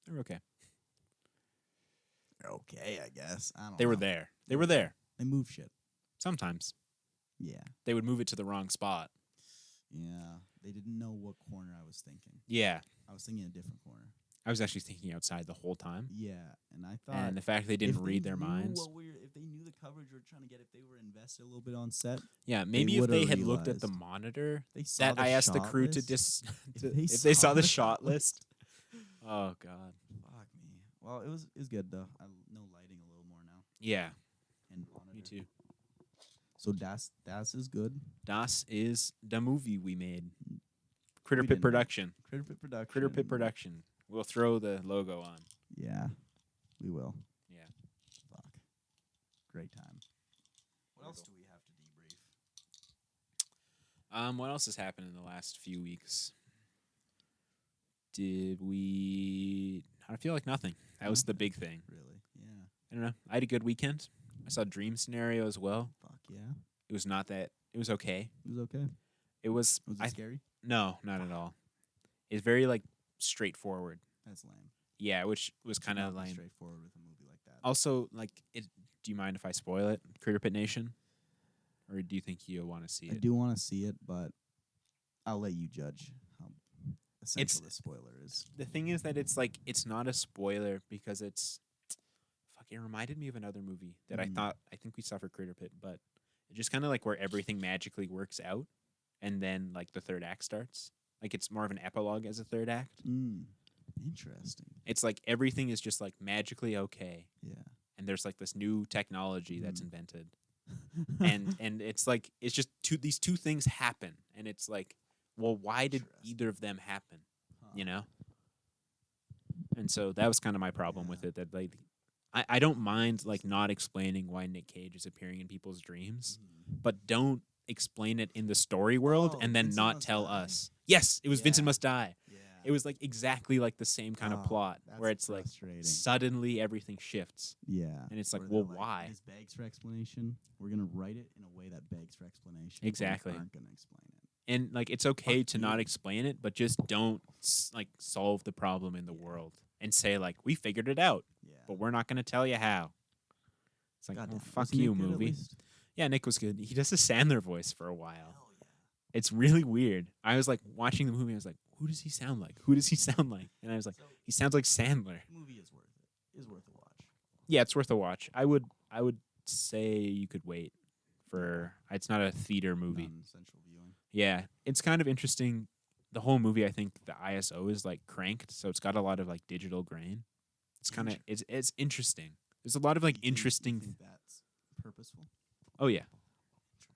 A: they're okay.
B: Okay, I guess. I don't know.
A: They were there. They were there.
B: They move shit.
A: Sometimes
B: Yeah.
A: they would move it to the wrong spot.
B: Yeah. They didn't know what corner I was thinking.
A: Yeah.
B: I was thinking a different corner.
A: I was actually thinking outside the whole time.
B: Yeah. And I thought.
A: And the fact they didn't
B: if
A: read
B: they
A: their
B: knew
A: minds.
B: if they knew the coverage we were trying to get, if they were invested a little bit on set,
A: Yeah, maybe if
B: would've
A: they had looked at the
B: realized.
A: monitor
B: they saw
A: that
B: the
A: I asked the
B: shot
A: crew to
B: list.
A: if they saw the shot list. Oh God.
B: Fuck me. Well, it was good though. I know lighting a little more now.
A: Yeah,
B: And monitor.
A: me too.
B: So das is good.
A: Das is the movie we made.
B: didn't
A: Critterpit
B: make-
A: production.
B: Critterpit production.
A: Critterpit production. We'll throw the logo on.
B: Yeah, we will.
A: Yeah.
B: Fuck. Great time. What else do we have to debrief?
A: What else has happened in the last few weeks? Did we? I feel like nothing. That was the big thing.
B: Really? Yeah.
A: I don't know. I had a good weekend. I saw Dream Scenario as well.
B: Fuck yeah.
A: It was not that. It was okay.
B: It was okay.
A: It was.
B: Was it scary?
A: No, not at all. It's very like straightforward.
B: That's lame.
A: Yeah, which was kind of
B: Not be
A: lame.
B: straightforward with a movie like that.
A: Also, like, do you mind if I spoil it, Critterpit Nation, or do you think you'll want to see
B: I
A: it?
B: do want to see it, but I'll let you judge how essential the spoiler is.
A: The thing is that it's not a spoiler because it's. Fuck, it reminded me of another movie that I think we saw for Critterpit, but it just kind of like where everything magically works out, and then like the third act starts. Like it's more of an epilogue as a third act.
B: Interesting.
A: It's like everything is just like magically okay,
B: Yeah.
A: and there's like this new technology that's invented, and it's like it's just these two things happen, and it's like, well, why did either of them happen? You know. And so that was kind of my problem with it. That like, I don't mind like not explaining why Nick Cage is appearing in people's dreams, but don't explain it in the story world and then
B: Vincent
A: not
B: Must
A: tell
B: Die.
A: us. Yes, it was Vincent
B: Yeah.
A: Must Die.
B: Yeah.
A: It was like exactly like the same kind of plot
B: that's
A: where it's like
B: frustrating.
A: suddenly everything shifts.
B: Yeah.
A: And it's like,
B: Where
A: well,
B: they're
A: why?
B: This begs for explanation. We're gonna write it in a way that begs for explanation. but we
A: Exactly.
B: aren't gonna explain it.
A: And like it's okay
B: Fuck
A: to not
B: you.
A: explain it, but just don't like solve the problem in the world and say like we figured it out,
B: Yeah.
A: but we're not going to tell you how. It's like,
B: God
A: oh,
B: damn,
A: fuck
B: was Nick
A: you,
B: good at
A: movie.
B: least?
A: Yeah, Nick was good. He does a Sandler voice for a while.
B: Hell yeah.
A: It's really weird. I was like watching the movie. I was like, who does he sound like? Who does he sound like? And I was like,
B: So
A: he sounds like Sandler.
B: the movie is worth it. Is worth a watch.
A: Yeah, it's worth a watch. I would say you could wait for. It's not a theater movie.
B: Non-essential viewing.
A: Yeah, it's kind of interesting. The whole movie, I think the ISO is like cranked, so it's got a lot of like digital grain. It's kind of it's interesting. There's a lot of like interesting.
B: You think that's purposeful?
A: Oh yeah,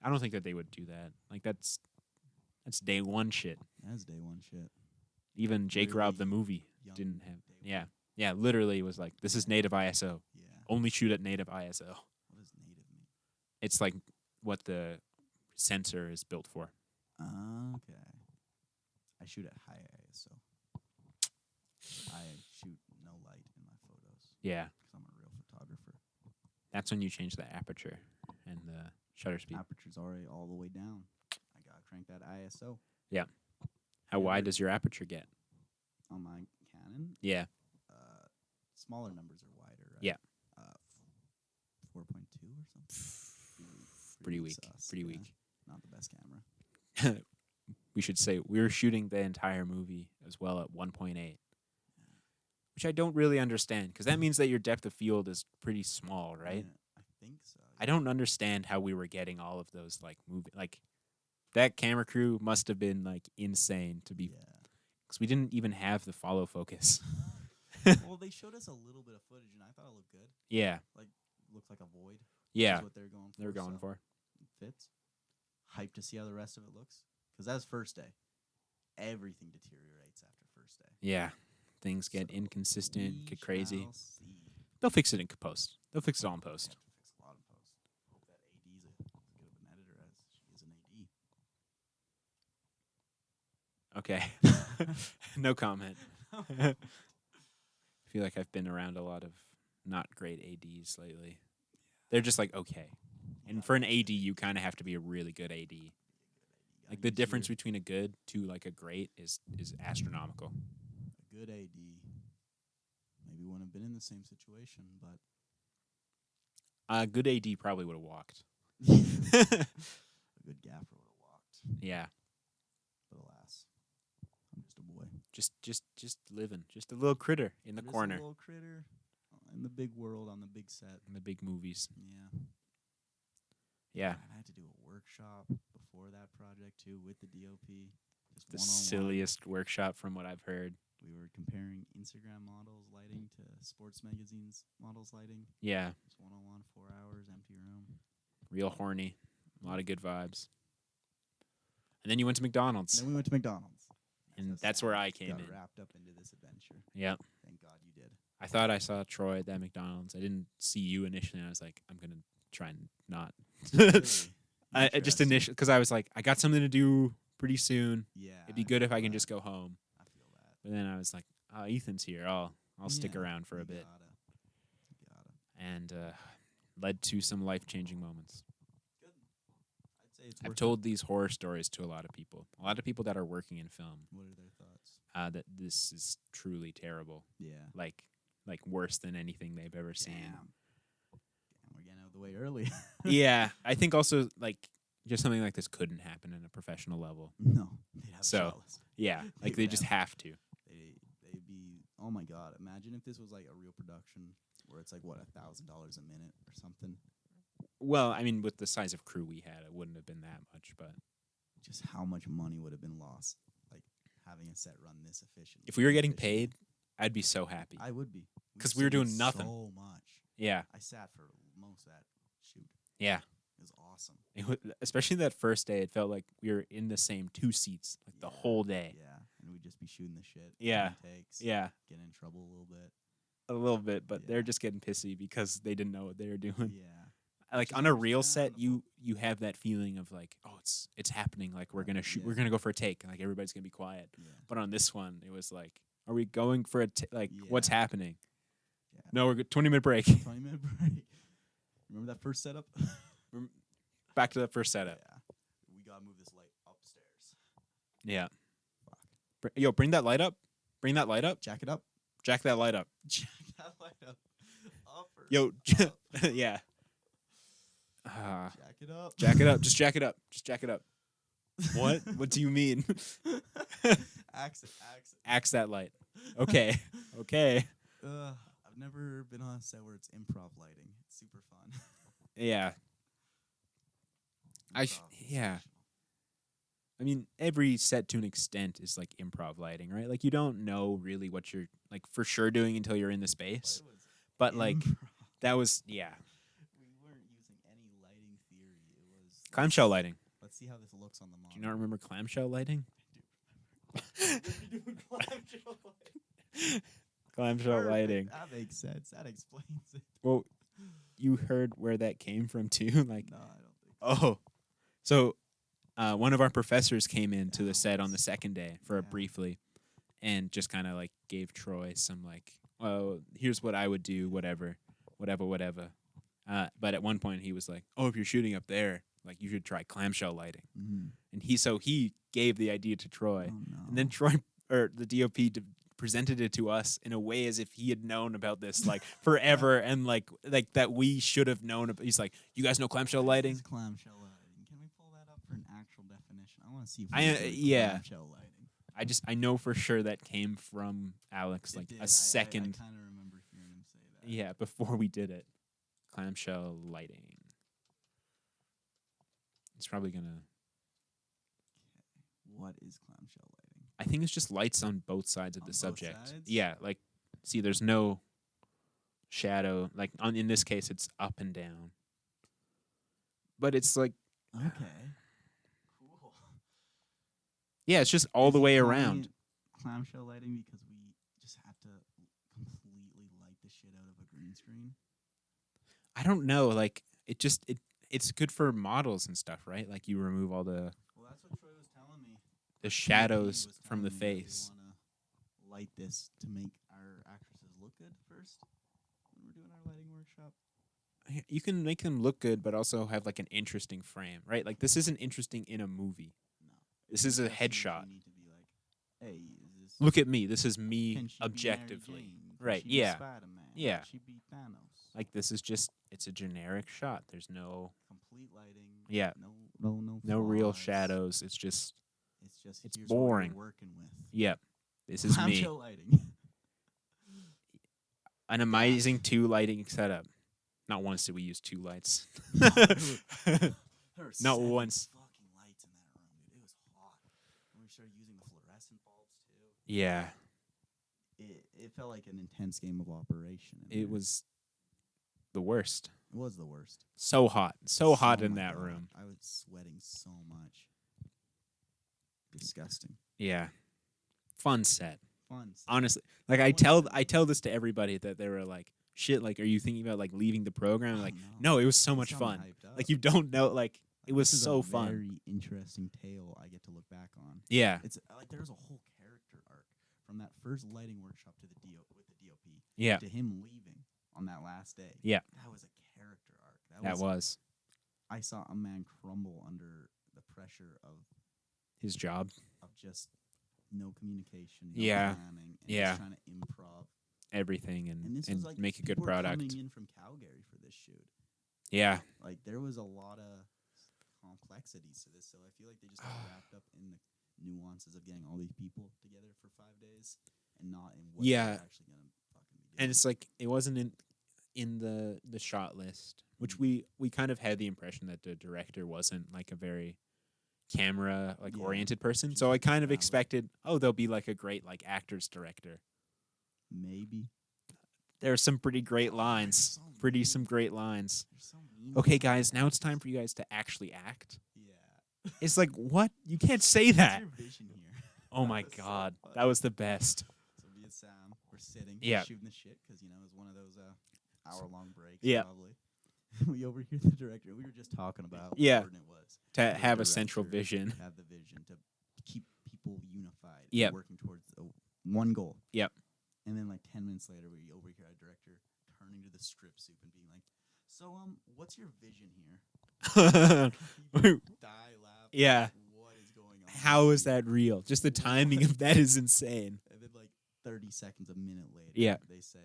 A: I don't think that they would do that. Like that's day one shit.
B: That's day one shit.
A: Even Jake
B: Literally
A: Robb the movie
B: young
A: didn't have.
B: day
A: Yeah,
B: one.
A: yeah. Literally was like, this is native ISO.
B: Yeah.
A: Only shoot at native ISO.
B: What does native mean?
A: It's like what the sensor is built for.
B: Okay. I shoot at high ISO. I shoot no light in my photos
A: Yeah,
B: because I'm a real photographer.
A: that's when you change the aperture and the shutter speed.
B: Aperture's already all the way down. I gotta crank that ISO
A: How wide does your aperture get?
B: on my Canon.
A: Yeah,
B: Smaller numbers are wider, right?
A: Yeah.
B: 4.2 or something.
A: pretty weak.
B: Sus,
A: Pretty
B: yeah.
A: weak.
B: Not the best camera.
A: We should say we were shooting the entire movie as well at 1.8, which I don't really understand because that means that your depth of field is pretty small, right?
B: Yeah, I think so.
A: I don't understand how we were getting all of those like movie like that camera crew must have been like insane to be because we didn't even have the follow focus.
B: Well, they showed us a little bit of footage, and I thought it looked good.
A: Yeah,
B: Looked like a void.
A: yeah,
B: Is what they're going for.
A: they were going
B: so
A: for.
B: It fits. Hyped to see how the rest of it looks. Because that's first day. Everything deteriorates after first day.
A: Yeah, things get
B: So
A: inconsistent,
B: we
A: get crazy.
B: shall see.
A: They'll fix it in post. They'll fix it all in
B: They have
A: post.
B: to fix a lot in post. Hope that AD's as good of an editor as she is an AD.
A: Okay, no comment. I feel like I've been around a lot of not great ADs lately. They're just like okay, and for an AD, you kind of have to be a really good AD. Like the difference between a good to like a great is astronomical.
B: A good AD maybe wouldn't have been in the same situation, but
A: A good AD probably would have walked.
B: a good gaffer would have walked.
A: Yeah,
B: But alas, I'm just a boy.
A: just living, just a little critter in the
B: Just
A: corner
B: a little critter in the big world on the big set.
A: in the big movies.
B: Yeah.
A: Yeah,
B: I had to do a workshop before that project too with the DOP. Just
A: the
B: one-on-one.
A: silliest workshop from what I've heard.
B: We were comparing Instagram models lighting to sports magazines models lighting.
A: Yeah,
B: Just one-on-one, 4 hours, empty room.
A: real horny, a lot of good vibes. And then you went to McDonald's.
B: Then we went to McDonald's.
A: And
B: how
A: that's where
B: Sam
A: I came
B: got
A: in.
B: wrapped up into this adventure.
A: Yeah.
B: Thank God you did.
A: I thought I saw Troy at that McDonald's. I didn't see you initially. And I was like, I'm going to try and not. I just
B: Interesting.
A: initially, because I was like, I got something to do pretty soon.
B: Yeah.
A: It'd be good if I can
B: feel
A: just
B: that.
A: go home.
B: I feel that.
A: But then I was like, oh, Ethan's here. I'll stick
B: Yeah,
A: around for a
B: you
A: bit.
B: gotta.
A: And led to some life-changing moments.
B: Good. I'd say it's
A: I've
B: worth
A: told these horror stories to a lot of people. A lot of people that are working in film.
B: it. What are their thoughts?
A: That this is truly terrible.
B: Yeah.
A: Like worse than anything they've ever seen.
B: Damn, we're getting out of the way early.
A: Yeah, I think also like just something like this couldn't happen in a professional level.
B: No. They'd have
A: So,
B: a shot list.
A: Yeah, like they
B: would
A: just have to.
B: They'd be, oh my God, imagine if this was like a real production where it's like, what, $1,000 a minute or something?
A: Well, I mean, with the size of crew we had, it wouldn't have been that much, but
B: Just how much money would have been lost, like having a set run this efficiently.
A: if we were getting paid, I'd be so happy.
B: I would be.
A: 'Cause we were doing
B: saved
A: nothing.
B: So much.
A: Yeah,
B: I sat for most of that shoot.
A: yeah.
B: It was awesome.
A: Especially that first day, it felt like we were in the same two seats like the
B: Yeah,
A: whole day.
B: Yeah, and we'd just be shooting the shit.
A: Yeah.
B: doing Takes.
A: Yeah,
B: Getting in trouble a little bit.
A: a little bit, but
B: Yeah.
A: they're just getting pissy because they didn't know what they were doing.
B: Yeah.
A: Like
B: Which
A: on
B: is
A: a real set,
B: understandable.
A: you have that feeling of like, oh, it's happening. Like we're gonna shoot,
B: Yeah.
A: we're gonna go for a take, and like everybody's gonna be quiet.
B: Yeah.
A: But on this one, it was like, are we going for a like? What's
B: Yeah.
A: happening?
B: Yeah.
A: No, we're 20-minute break.
B: 20-minute break. Remember that first setup?
A: Back to that first setup.
B: Yeah. We gotta move this light upstairs.
A: Yeah.
B: Fuck.
A: Yo, bring that light up. Bring that light up.
B: Jack it up.
A: Jack that light up.
B: Jack that light up. Upper.
A: Yo,
B: up.
A: yeah.
B: Jack it up.
A: Jack it up. Just jack it up. Just jack it up. What? What do you mean?
B: Axe
A: Axe that light. Okay. Okay.
B: I've never been on a set where it's improv lighting. It's super fun.
A: Yeah.
B: Improv
A: yeah.
B: is
A: I mean, every set to an extent is like improv lighting, right? Like you don't know really what you're like for sure doing until you're in the space. But like
B: improv.
A: that was
B: We weren't using any lighting theory. It was
A: clamshell lighting.
B: Let's see how this looks on the monitor.
A: Do you not remember clamshell lighting? Clamshell lighting.
B: That makes sense. That explains it.
A: Well, you heard where that came from too, like
B: No, I don't think so.
A: oh. So one of our professors came into the set on the second day for a briefly and just kind of like gave Troy some like, oh, here's what I would do, whatever. But at one point he was like, oh, if you're shooting up there, like you should try clamshell lighting.
B: Mm-hmm.
A: And he gave the idea to Troy.
B: Oh, no.
A: And then Troy, or the DOP, presented it to us in a way as if he had known about this like forever and like that we should have known about. He's like, you guys know clamshell lighting?
B: Clamshell lighting. Can we pull that up for an actual definition? I want to see if clamshell lighting.
A: I know for sure that came from Alex like a second.
B: I kind of remember hearing him say that.
A: Yeah, before we did it. Clamshell lighting. It's probably gonna.
B: Okay. What is clamshell lighting?
A: I think it's just lights on both sides of
B: On
A: the
B: both
A: subject.
B: sides?
A: Yeah, like see, there's no shadow. Like in this case, it's up and down. But it's like
B: Okay. Cool.
A: yeah, it's just all the way around.
B: Clamshell lighting because we just have to completely light the shit out of a green screen.
A: I don't know. Like it's good for models and stuff, right? Like you remove all the
B: Well, that's what Troy was telling me.
A: the shadows
B: He was
A: from the
B: telling me that
A: face.
B: we want to light this to make our actresses look good first when we're doing our lighting workshop.
A: You can make them look good, but also have like an interesting frame, right? Like this isn't interesting in a movie.
B: No.
A: This is a
B: Especially if
A: headshot.
B: You need to be like, hey, is this
A: Look at me. This is
B: can
A: me
B: she be Mary
A: objectively.
B: Jane? Can
A: Right,
B: she be
A: yeah.
B: Spider-Man?
A: Yeah.
B: Can she be Thanos?
A: Like this is just it's a generic shot. There's no
B: Complete lighting.
A: Yeah.
B: No
A: real
B: flaws.
A: shadows. It's just
B: It's
A: it's
B: here's what we're
A: boring.
B: working with.
A: yep. This is me.
B: Clamshell lighting.
A: An amazing 2 lighting setup. Not once did we use 2 lights.
B: There were
A: Not
B: 7
A: once.
B: fucking lights in that room, dude. It was hot. And we started using the fluorescent bulbs too.
A: Yeah.
B: It felt like an intense game of operation.
A: It was the worst.
B: It was the worst.
A: So hot. So hot in
B: my
A: that
B: God.
A: room.
B: I was sweating so much. Disgusting.
A: Yeah. Fun set.
B: Fun.
A: Honestly. Like I tell this to everybody that they were like, shit, like are you thinking about like leaving the program? Like, no, it was so much fun. Like you don't know, like it was
B: This is
A: so
B: a
A: fun.
B: Very interesting tale I get to look back on.
A: Yeah.
B: It's like there's a whole character arc from that first lighting workshop to the with the DOP.
A: Yeah.
B: To him leaving on that last day.
A: Yeah.
B: That was a character arc.
A: That was
B: I saw a man crumble under the pressure of
A: his job.
B: just no communication, no
A: Yeah.
B: planning, and
A: Yeah.
B: just trying to improv.
A: Everything
B: And this
A: and
B: was like
A: make a good
B: people were
A: product.
B: coming in from Calgary for this shoot.
A: Yeah.
B: Like there was a lot of complexities to this, so I feel like they just got wrapped up in the nuances of getting all these people together for 5 days and not in what
A: Yeah.
B: they're actually gonna fucking be doing.
A: And it's like it wasn't in the shot list, which we kind of had the impression that the director wasn't like a very camera like oriented person. So I kind of expected, oh, there'll be like a great like actors director.
B: Maybe.
A: There are some pretty great lines. Some great lines. Okay, guys, now it's time for you guys to actually act.
B: Yeah.
A: It's like, what? You can't say that.
B: What's your vision here?
A: Oh my god. That was the best.
B: So me and Sam were sitting,
A: Yeah.
B: shooting the shit because it was one of those hour-long breaks.
A: Yeah.
B: Probably. We overhear the director. We were just talking about
A: Yeah.
B: how important it was
A: To
B: for the
A: have a central
B: director
A: vision.
B: to have the vision to keep people unified.
A: Yep.
B: And working towards one goal.
A: Yep.
B: And then like 10 minutes later, we overhear our director turning to the strip soup and being like, "So what's your vision here?" Die laugh.
A: Yeah.
B: Like, what is going on?
A: How is that real? Just the timing of that is insane.
B: And then like 30 seconds, a minute later,
A: Yeah.
B: they say,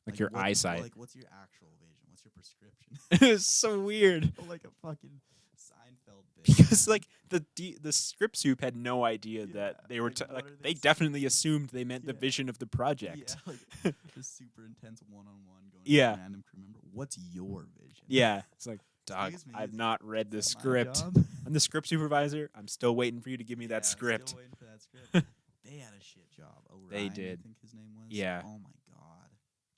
A: Like your eyesight.
B: Like, what's your actual vision? What's your prescription?
A: It's so weird.
B: Like a fucking Seinfeld bit.
A: Because
B: man.
A: like the script soup had no idea that they were
B: like, what
A: like
B: are
A: they
B: saying?
A: definitely assumed they meant the
B: Yeah.
A: vision of the project.
B: Yeah, like the super intense one-on-one going
A: Yeah.
B: to a random crew member. What's your vision?
A: Yeah, it's like, dog,
B: Excuse me,
A: I've
B: is
A: not read the
B: that my
A: script.
B: job?
A: I'm the script supervisor. I'm still waiting for you to give me
B: Yeah,
A: that script.
B: Still waiting for that script. They had a shit job. Orion,
A: They did.
B: I think his name was.
A: Yeah.
B: Oh my god.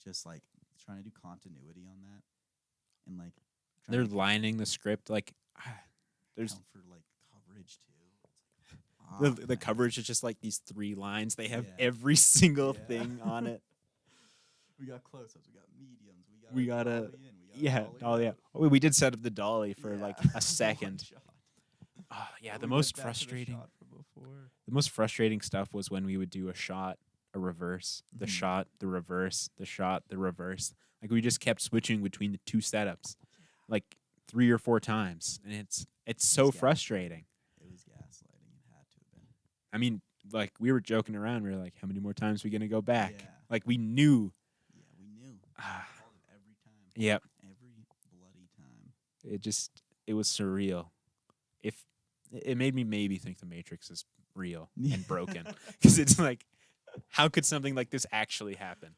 B: Just like trying to do continuity on that, and like
A: They're
B: trying to
A: lining the script like there's
B: count for like coverage too. It's like,
A: the
B: man.
A: coverage is just like these 3 lines. They have
B: Yeah.
A: every single
B: Yeah.
A: thing on it.
B: We got close-ups. We got mediums.
A: We got a
B: dolly in, we got
A: yeah,
B: dolly
A: dolly.
B: out.
A: Oh, we did set up the dolly for
B: Yeah.
A: like a
B: One
A: second.
B: shot.
A: Yeah,
B: But
A: the
B: we
A: most
B: went back to the
A: frustrating.
B: shot from before.
A: The most frustrating stuff was when we would do a shot, a reverse, the
B: Mhm.
A: shot, the reverse, the shot, the reverse. Like we just kept switching between the 2 setups, like 3 or 4 times, and it's so
B: was gaslighting.
A: frustrating.
B: It was gaslighting. It had to have been.
A: I mean, like we were joking around. We were like, "How many more times are we gonna go back?"
B: Yeah.
A: Like we knew.
B: Yeah, we knew.
A: Ah.
B: We called it every time.
A: Yep.
B: Every bloody time.
A: It was surreal. If it made me maybe think the Matrix is real and broken, because it's like, how could something like this actually happen?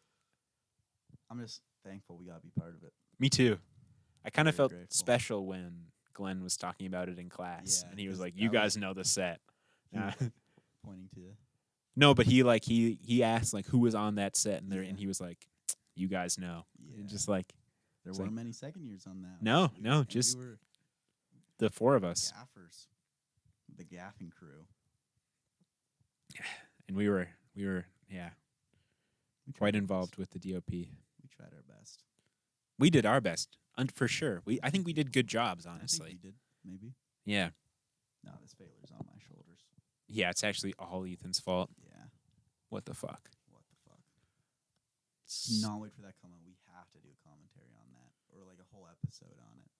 B: I'm just thankful we got to be part of it.
A: Me too. I kind of
B: Very
A: felt
B: grateful.
A: special when Glenn was talking about it in class,
B: Yeah,
A: and he was
B: 'cause
A: like, "You
B: that was-
A: guys know the set."
B: He was, like, pointing to.
A: No, but he asked like who was on that set, and there,
B: Yeah.
A: and he was like, "You guys know."
B: Yeah.
A: And just like
B: There
A: it's
B: weren't
A: like-
B: many second years on that.
A: No,
B: We
A: no,
B: and
A: just
B: we were
A: the 4 of us,
B: gaffers. The gaffing crew.
A: and we were yeah
B: We tried
A: quite
B: our
A: involved
B: best.
A: with the DOP.
B: We tried our best.
A: We did our best, for sure. I think we did good jobs,
B: I think
A: honestly.
B: we did. Maybe.
A: Yeah,
B: No, this failure's on my shoulders.
A: yeah. It's actually all Ethan's fault.
B: Yeah.
A: What the fuck?
B: What the fuck? Not wait for that come out. We have to do a commentary on that, or like a whole episode on it.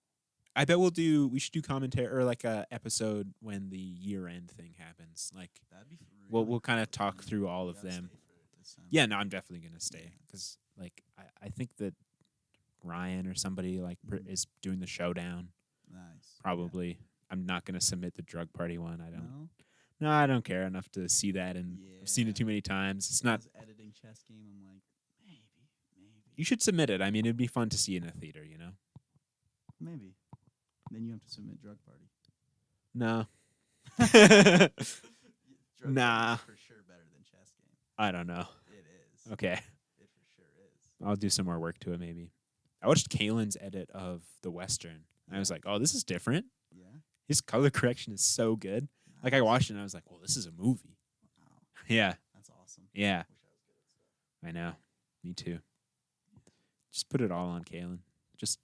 A: I bet we should do commentary or like a episode when the year end thing happens. Like,
B: That'd be.
A: we'll kind of talk through all of them. Yeah, no, I'm definitely gonna stay
B: Yeah.
A: because like I think that Ryan or somebody like is doing the showdown.
B: Nice.
A: Probably. I'm not gonna submit the drug party one. I
B: Yeah.
A: don't.
B: No.
A: No, I don't care enough to see that, and I've seen it too many times. It's
B: When I
A: not.
B: was editing chess game. I'm like, maybe.
A: You should submit it. I mean, it'd be fun to see in a theater. You know.
B: Maybe. Then you have to submit drug party.
A: No.
B: Drug
A: Nah.
B: Party is for sure better than chess game.
A: I don't know.
B: It is.
A: Okay.
B: It for sure is.
A: I'll do some more work to it. Maybe. I watched Kalen's edit of the Western. And I was like, oh, this is different.
B: Yeah.
A: His color correction is so good. Like I
B: Nice.
A: watched it and I was like, well, this is a movie.
B: Wow.
A: Yeah.
B: That's awesome.
A: Yeah.
B: Wish I was good at stuff.
A: I know. Me too. Just put it all on Kalen. Just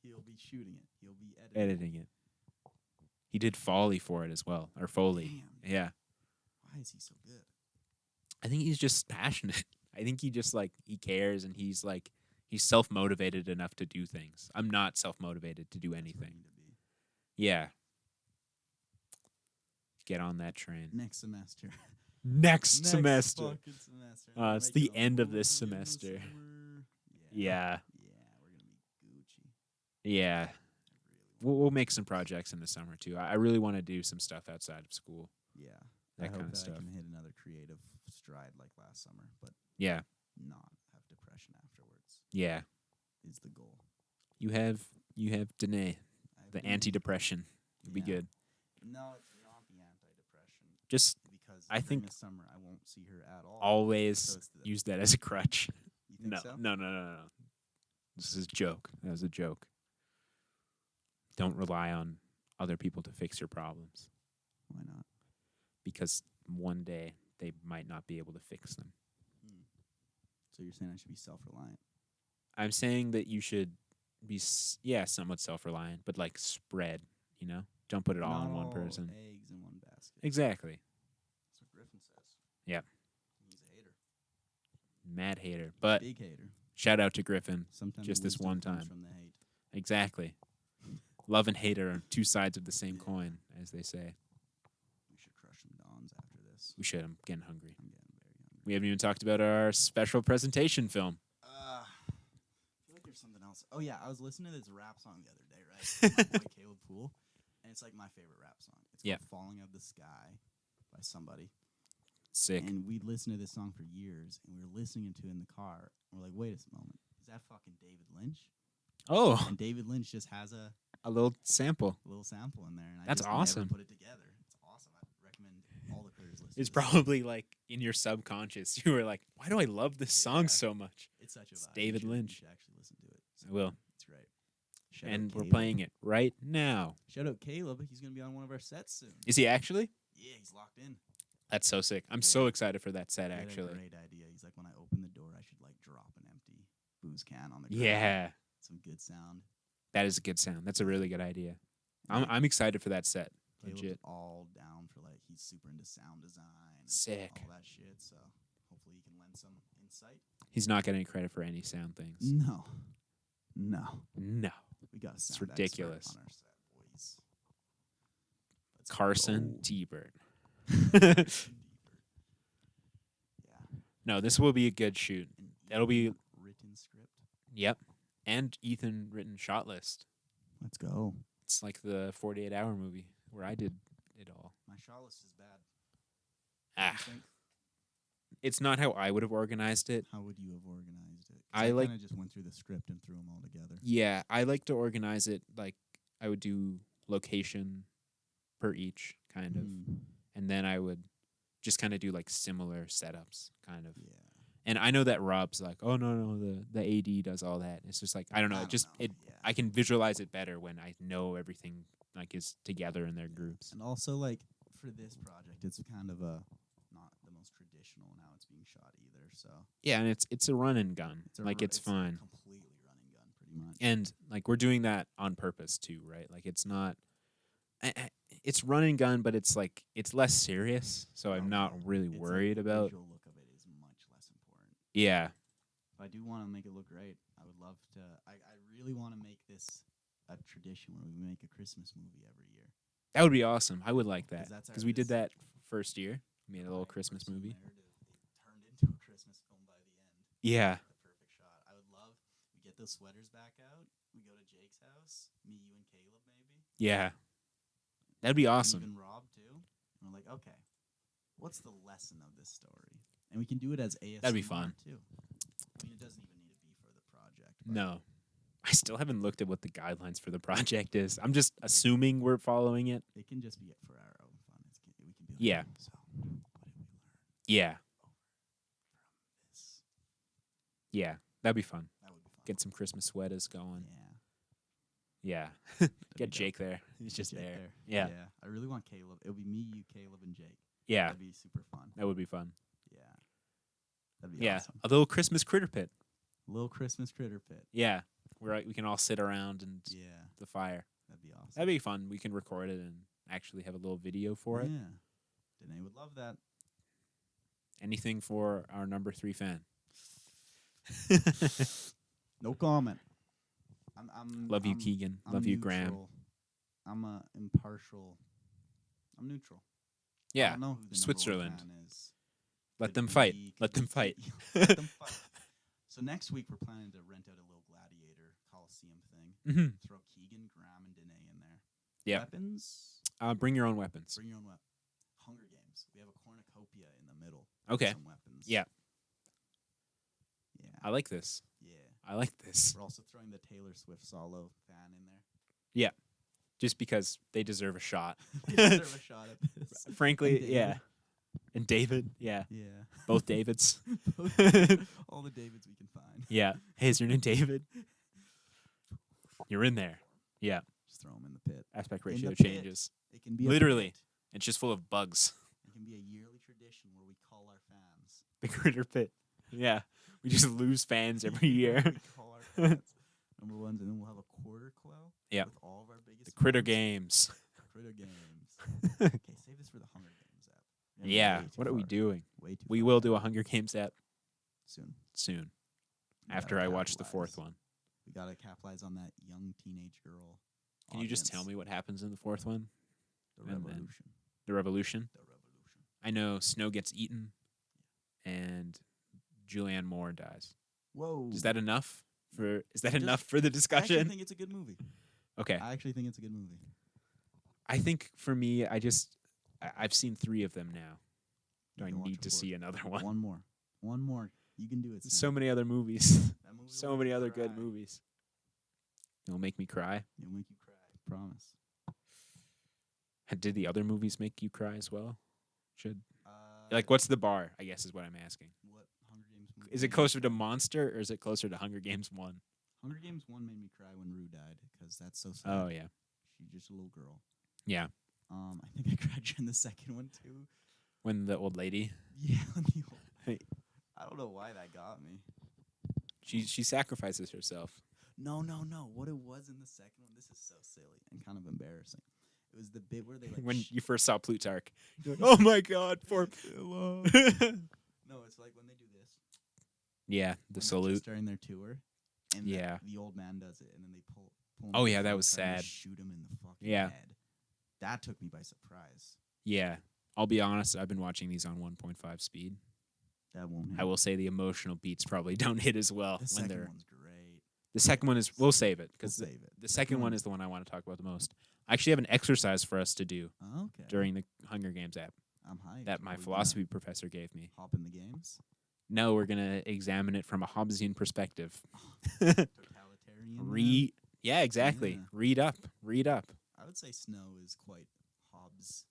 B: He'll be shooting it. He'll be editing.
A: editing it. He did Foley for it as well. Or Foley.
B: Damn.
A: Yeah.
B: Why is he so good?
A: I think he's just passionate. I think he just like he cares and he's self-motivated enough to do things. I'm not self-motivated to do
B: That's what you
A: anything.
B: need to be.
A: Yeah. Get on that train.
B: Next semester.
A: Next semester.
B: Fucking semester.
A: It's
B: Make
A: the
B: it
A: end of
B: all
A: this
B: the way in the
A: semester.
B: summer.
A: Yeah.
B: Yeah, we're gonna be Gucci.
A: Yeah.
B: I really
A: We'll make some projects in the summer too. I really want to do some stuff outside of school.
B: Yeah.
A: That
B: I hope
A: kind of
B: that
A: stuff.
B: I can hit another creative stride like last summer, but
A: Yeah.
B: not have depression afterwards
A: Yeah.
B: is the goal.
A: You have Danae,
B: I've
A: the
B: been-
A: anti-depression. It'd be
B: Yeah.
A: good.
B: No, it's not the anti-depression
A: Just
B: because
A: I
B: during
A: think
B: the summer I won't see her at all.
A: always
B: So it's the-
A: use that as a crutch.
B: You think
A: No,
B: so?
A: no. This is a joke. That was a joke. Don't rely on other people to fix your problems
B: Why not?
A: because one day they might not be able to fix them.
B: So you're saying I should be self-reliant?
A: I'm saying that you should be, somewhat self-reliant, but like spread, you know? Don't put it all
B: Not
A: on one
B: all
A: person.
B: eggs in one basket.
A: Exactly.
B: That's what Griffin says.
A: Yep.
B: He's a hater.
A: Mad hater. But
B: Big hater.
A: shout out to Griffin.
B: Sometimes
A: Just this
B: wisdom
A: one
B: comes
A: time.
B: from the hate.
A: Exactly. Love and hate are two sides of the same
B: Yeah.
A: coin, as they say.
B: We should crush some dons after this.
A: We should. I'm getting hungry.
B: I'm getting very hungry.
A: We haven't even talked about our special presentation film.
B: I feel like there's something else. Oh yeah, I was listening to this rap song the other day, right? My boy Caleb Poole. And it's like my favorite rap song. It's
A: Yeah.
B: called "Falling Out of the Sky" by somebody.
A: Sick.
B: And we listened to this song for years, and we were listening to it in the car. And we're like, wait a moment, is that fucking David Lynch?
A: Oh,
B: And David Lynch just has a
A: little sample.
B: sample in there. And
A: That's
B: I just
A: awesome.
B: never put it together. It's awesome. I recommend all the Critters listen.
A: It's
B: to this.
A: probably like in your subconscious. You were like, why do I love this song
B: Yeah.
A: so much?
B: It's such a
A: It's
B: vibe.
A: David Lynch.
B: You should actually listen to it.
A: I will.
B: It's great. Shout out
A: And we're
B: Caleb.
A: playing it right now.
B: Shout out Caleb. He's going to be on one of our sets soon.
A: Is he actually?
B: Yeah, he's locked in.
A: That's so sick. I'm
B: Yeah.
A: so excited for that set,
B: He had a
A: actually.
B: great idea. He's like, when I open the door, I should like drop an empty booze can on the ground.
A: Yeah.
B: Some good sound.
A: That is a good sound. That's a really good idea. I'm excited for that set.
B: Caleb's
A: Legit.
B: all down for like, he's super into sound design. And
A: Sick.
B: all that shit. So hopefully he can lend some insight.
A: He's not getting credit for any sound things.
B: No.
A: No.
B: We got a
A: It's
B: sound
A: ridiculous.
B: expert on our set, boys. Let's
A: Carson
B: go.
A: T-Bird.
B: Yeah.
A: No, this will be a good shoot.
B: An
A: That'll be-
B: Ethan written script.
A: Yep. And Ethan written shot list.
B: Let's go.
A: It's like the 48-hour movie where I did it all.
B: My shot list is bad. What do
A: Ah,
B: you think?
A: it's not how I would have organized it.
B: How would you have organized it? 'Cause
A: I
B: I
A: like-
B: kind of just went through the script and threw them all together.
A: Yeah, I like to organize it like I would do location per each, kind of.
B: Mm,
A: And then I would just kind of do like similar setups, kind of.
B: yeah.
A: And I know that Rob's like, oh no, the AD does all that. It's just like I don't know,
B: Yeah.
A: I can visualize it better when I know everything like is together in their groups.
B: And also, like, for this project, it's kind of not the most traditional in how it's being shot either. So
A: Yeah, and it's a run and gun.
B: it's a
A: Like
B: ru-
A: it's fun.
B: completely run and gun, pretty much.
A: And like we're doing that on purpose too, right? Like it's not it's run and gun, but it's like it's less serious, so I'm
B: Oh,
A: not
B: yeah.
A: really
B: It's, like,
A: worried
B: the
A: about.
B: visual look of it is much less important.
A: Yeah.
B: If I do want to make it look great, I would love to. I really want to make this a tradition where we make a Christmas movie every year.
A: That would be awesome. I would like
B: 'Cause
A: that.
B: that's our-
A: Because we did
B: this-
A: that first year. We made a little
B: Right,
A: Christmas
B: personal
A: movie.
B: narrative, it turned into a Christmas film by the end.
A: Yeah.
B: The perfect shot. I would love. We get those sweaters back out. We go to Jake's house. Me, you, and Caleb, maybe.
A: Yeah. That'd be
B: And
A: awesome.
B: even Rob too. And we're like, okay, what's the lesson of this story? And we can do it as ASMR.
A: That'd be fun.
B: too. I mean, it doesn't even need to be for the project. but
A: No. I still haven't looked at what the guidelines for the project is. I'm just assuming we're following it.
B: it can just be for our own fun. We can be like,
A: Yeah.
B: So, what did we learn
A: Yeah.
B: from this?
A: Yeah. That'd be fun.
B: That would be fun.
A: Get some Christmas sweaters going.
B: Yeah.
A: Yeah.
B: that'd
A: Get
B: be dope.
A: Jake there. He's
B: Get
A: just
B: Jake
A: there. Yeah.
B: Yeah. I really want Caleb. It would be me, you, Caleb, and Jake.
A: Yeah.
B: That'd be super fun.
A: That would be fun.
B: Yeah. That'd be
A: Yeah.
B: awesome.
A: A little Christmas critter pit.
B: Little Christmas critter pit.
A: Yeah. Where we can all sit around and
B: Yeah.
A: the fire.
B: That'd be awesome.
A: That'd be fun. We can record it and actually have a little video for it.
B: Yeah. Danae would love that.
A: Anything for our number 3 fan.
B: No comment. I'm
A: Love you,
B: I'm-
A: Keegan.
B: I'm
A: Love you, Graham.
B: neutral. I'm impartial. I'm neutral. I
A: Yeah.
B: don't know who the number
A: Switzerland.
B: 1 fan is.
A: Let
B: Could
A: them fight.
B: be-
A: Let
B: could
A: them
B: be
A: fight.
B: Kate. Let them fight. So next week we're planning to rent out a little gladiator coliseum thing.
A: hmm
B: Throw Keegan, Graham, and Danae in there.
A: Yeah.
B: Weapons.
A: Bring your own weapons.
B: Bring your own weapon. Hunger Games. We have a cornucopia in the middle.
A: Okay.
B: Some weapons.
A: Yeah.
B: Yeah.
A: I like this.
B: Yeah.
A: I like this.
B: We're also throwing the Taylor Swift solo fan in there.
A: Just because they deserve a shot.
B: We deserve a shot at this.
A: Frankly,
B: And David.
A: yeah. And David, yeah.
B: Yeah.
A: Both Davids.
B: All the Davids we can find.
A: Yeah. Hey, is your name David? You're in there. Yeah.
B: Just throw them in the pit.
A: Aspect
B: In
A: ratio
B: the pit.
A: changes.
B: It can be
A: Literally.
B: A pit.
A: It's just full of bugs.
B: It can be a yearly tradition where we call our fans.
A: The critter pit. Yeah. We just lose fans every year.
B: We call our fans number ones, and then we'll have a quarter quell.
A: Yeah.
B: With all of our biggest.
A: The critter
B: fans.
A: games.
B: Critter games. Okay, save this for the Hunger Games app. We're gonna
A: Yeah.
B: go way too
A: What are we
B: far.
A: doing?
B: Way too
A: We
B: far
A: will
B: now.
A: do a Hunger Games app
B: soon.
A: soon.
B: We
A: After
B: gotta
A: I watch the
B: capitalize.
A: 4th one.
B: We gotta capitalize on that young teenage girl.
A: Can you just tell
B: audience.
A: me what happens in the 4th one?
B: The
A: and then-
B: revolution?
A: The revolution?
B: The revolution.
A: I know Snow gets eaten and Julianne Moore dies.
B: Whoa.
A: Is that enough for
B: Just-
A: enough for the
B: I actually
A: discussion?
B: think it's a good movie.
A: Okay.
B: I actually think it's a good movie.
A: I think for me, I've seen 3 of them now. Do I
B: You can watch
A: need to
B: a fourth.
A: see another one?
B: One more. You can do it. Sam.
A: So many other movies.
B: That movie
A: So
B: will
A: many
B: make you
A: other good
B: cry.
A: movies. It'll make me cry.
B: It'll make you cry. Promise.
A: Did the other movies make you cry as well? Should
B: Uh,
A: like what's the bar? I guess is what I'm asking.
B: what Hunger Games movie
A: Is it
B: made me
A: closer to
B: cry?
A: Monster or is it closer to Hunger Games 1?
B: Hunger Games 1 made me cry when Rue died because that's so sad.
A: Oh yeah.
B: She's just a little girl.
A: Yeah.
B: I think I cried during the second one too.
A: When the old lady,
B: Yeah, the old.
A: Hey.
B: I don't know why that got me.
A: she sacrifices herself.
B: No. What it was in the second one, this is so silly and kind of embarrassing. It was the bit where they like
A: When you first saw Plutarch, you're like, "Oh my God, poor."
B: No, it's like when they do this.
A: Yeah, the
B: when they're
A: salute.
B: just during their tour. And
A: Yeah.
B: the old man does it, and then they pull him
A: Oh,
B: to the
A: yeah, that
B: front
A: was
B: trying to
A: sad.
B: Shoot him in the fucking
A: Yeah.
B: head. That took me by surprise.
A: Yeah, I'll be honest. I've been watching these on 1.5 speed.
B: That won't hit.
A: I will say the emotional beats probably don't hit as well
B: The
A: when
B: second
A: they're.
B: one's great.
A: The second one is. We'll save it
B: We'll
A: because
B: save it.
A: the second one is the one I want to talk about the most. I actually have an exercise for us to do
B: Okay.
A: during the Hunger Games app
B: I'm hyped.
A: that my
B: Are we
A: philosophy professor gave me.
B: gonna hop in the games.
A: No, we're gonna examine it from a Hobbesian perspective.
B: Totalitarian.
A: Yeah, exactly.
B: Yeah.
A: Read up.
B: I would say Snow is quite Hobbes.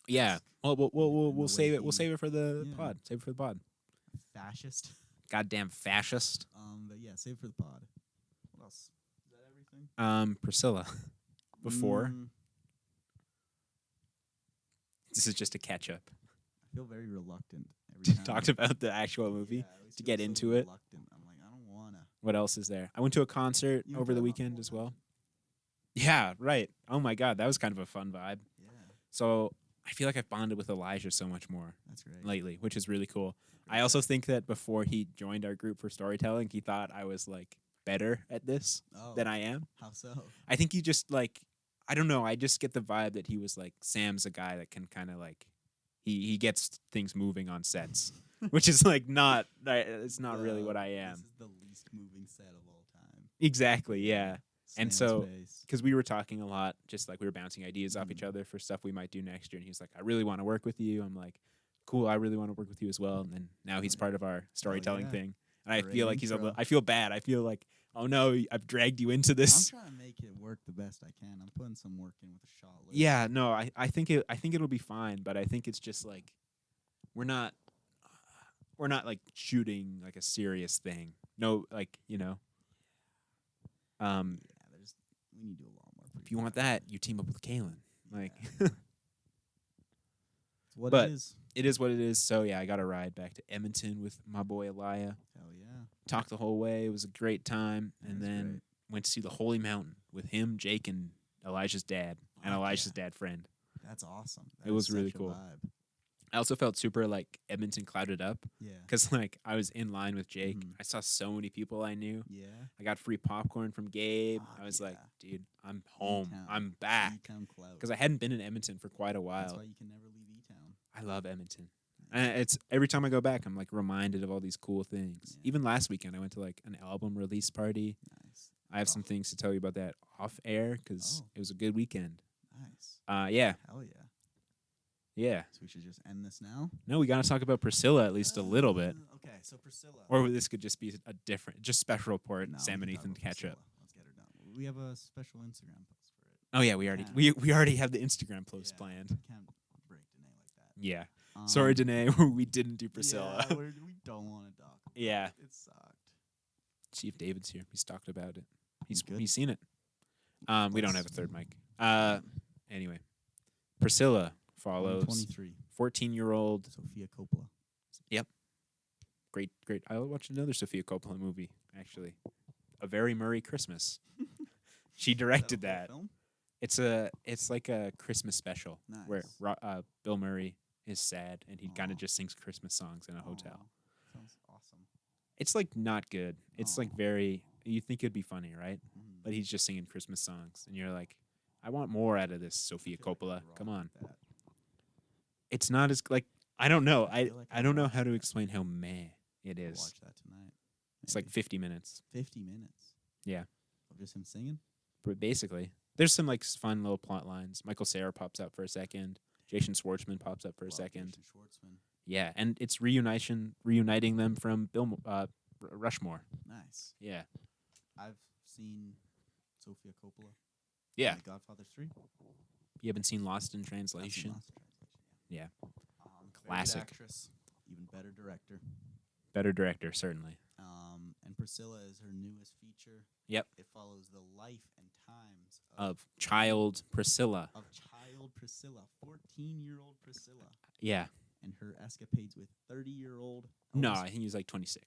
A: Yeah. Well,
B: in the
A: we'll save
B: way
A: it. We'll
B: he-
A: save it for the
B: Yeah.
A: pod. Save it for the pod.
B: Fascist.
A: Goddamn fascist.
B: But yeah, save it for the pod. What else? Is that everything?
A: Priscilla. Before
B: Mm,
A: this is just a catch up.
B: I feel very reluctant every time.
A: Talked about the actual movie.
B: Yeah, I always
A: to
B: feel
A: get
B: so
A: into it.
B: reluctant. I'm like, I don't wanna.
A: What else is there? I went to a concert
B: You went
A: over
B: to
A: the
B: that
A: weekend
B: Honorable
A: as well.
B: Mention?
A: Yeah, right. Oh my God, that was kind of a fun vibe.
B: Yeah,
A: So I feel like I've bonded with Elijah so much more
B: that's great.
A: lately, which is really cool.
B: Great
A: I also
B: guy.
A: think that before he joined our group for storytelling, he thought I was like better at this
B: Oh,
A: than I am.
B: how so?
A: I think he just like I don't know. I just get the vibe that he was like Sam's a guy that can kind of like he gets things moving on sets, which is like not it's not really what I am.
B: This is the least moving set of all time.
A: Exactly, yeah. And
B: Sam's
A: so-
B: face.
A: Because we were talking a lot, just like we were bouncing ideas off
B: Mhm.
A: each other for stuff we might do next year. And he was like, "I really want to work with you." I'm like, "Cool, I really want to work with you as well." And then now he's part of our storytelling
B: yeah.
A: thing, and I
B: Great
A: feel like
B: intro.
A: I feel bad. I feel like, oh no, I've dragged you into
B: I'm
A: this.
B: trying to make it work the best I can. I'm putting some work in with a shot list.
A: Yeah, no, I think it'll be fine, but I think it's just like we're not like shooting like a serious thing. No, like
B: Yeah, we need to do a lot more.
A: if you want that, you team up with Kalen. Like
B: Yeah. It's what
A: But-
B: it is.
A: it is what it is. So yeah, I got a ride back to Edmonton with my boy Elia.
B: Hell yeah.
A: Talked the whole way. It was a great time, and
B: That's
A: then
B: great.
A: went to see the Holy Mountain with him, Jake, and Elijah's dad, and
B: Fuck
A: Elijah's
B: yeah.
A: dad friend.
B: That's awesome.
A: It was
B: is
A: really
B: such a
A: cool.
B: vibe.
A: I also felt super like Edmonton clouded up
B: Yeah.
A: because like I was in line with Jake.
B: Mhm.
A: I saw so many people I knew.
B: Yeah.
A: I got free popcorn from Gabe.
B: Fuck
A: I was like,
B: yeah.
A: dude, I'm home.
B: E-town.
A: I'm back
B: E-town clout.
A: because I hadn't been in Edmonton for quite a
B: That's
A: while.
B: why you can never leave E-town.
A: I love Edmonton. And it's every time I go back, I'm like reminded of all these cool things.
B: Yeah.
A: Even last weekend, I went to like an album release party.
B: Nice.
A: I have some
B: Oh.
A: things to tell you about that off air because
B: Oh.
A: it was a good weekend.
B: Nice.
A: Yeah.
B: Hell yeah.
A: Yeah.
B: So we should just end this now?
A: No, we got to talk about Priscilla at least a little bit.
B: Okay, so Priscilla.
A: Or this could just be a different, just special report,
B: No,
A: Sam
B: we
A: and
B: can talk
A: Ethan
B: about
A: catch up.
B: Priscilla. Let's get her done. We have a special Instagram post for it.
A: Oh yeah, we already
B: Yeah.
A: we already have the Instagram post
B: Yeah,
A: planned.
B: Can't break Danae like that.
A: Yeah. Sorry,
B: Um,
A: Danae, we didn't do Priscilla.
B: Yeah, we don't want to talk. about
A: Yeah.
B: it. It sucked.
A: Chief David's here. He's talked about it.
B: Good.
A: He's seen it. We don't have a
B: Let's-
A: third mic. Anyway, Priscilla follows
B: 23.
A: 14-year-old.
B: Sophia Coppola.
A: Great. I watched another Sofia Coppola movie actually, A Very Murray Christmas. She directed
B: Is that a
A: that.
B: full film?
A: It's like a Christmas special where
B: Nice.
A: Bill Murray is sad and he kind
B: Aw.
A: of just sings Christmas songs in a hotel.
B: Aw, sounds awesome.
A: It's like not good. It's like
B: Aw.
A: very. You think it'd be funny, right?
B: Mm.
A: But he's just singing Christmas songs, and you're like, I want more out of this,
B: I
A: Sofia
B: feel like
A: Coppola.
B: I'd
A: Come
B: rock
A: on.
B: with that.
A: It's not as like I don't know.
B: I feel like
A: I
B: I'd
A: don't know
B: watch
A: how to
B: that.
A: explain how meh it
B: I'll
A: is.
B: watch that tonight.
A: It's like
B: Maybe.
A: 50 minutes,
B: 50 minutes.
A: Yeah.
B: Of just him singing?
A: but basically. There's some like fun little plot lines. Michael Cera pops up for a second. Jason Schwartzman pops up for a second.
B: Jason Schwartzman.
A: Yeah, and it's reuniting them from Rushmore.
B: Nice.
A: Yeah.
B: I've seen Sofia Coppola.
A: Yeah.
B: The Godfather 3.
A: You haven't seen Lost in
B: I've seen
A: Translation?
B: Lost in Translation,
A: Yeah.
B: Very
A: Classic.
B: good actress, even better director.
A: Better director, certainly.
B: And Priscilla is her newest feature.
A: Yep.
B: It follows the life and times
A: Of child Priscilla.
B: 14-year-old Priscilla.
A: Yeah.
B: And her escapades with 30-year-old
A: No, I think he was like 26.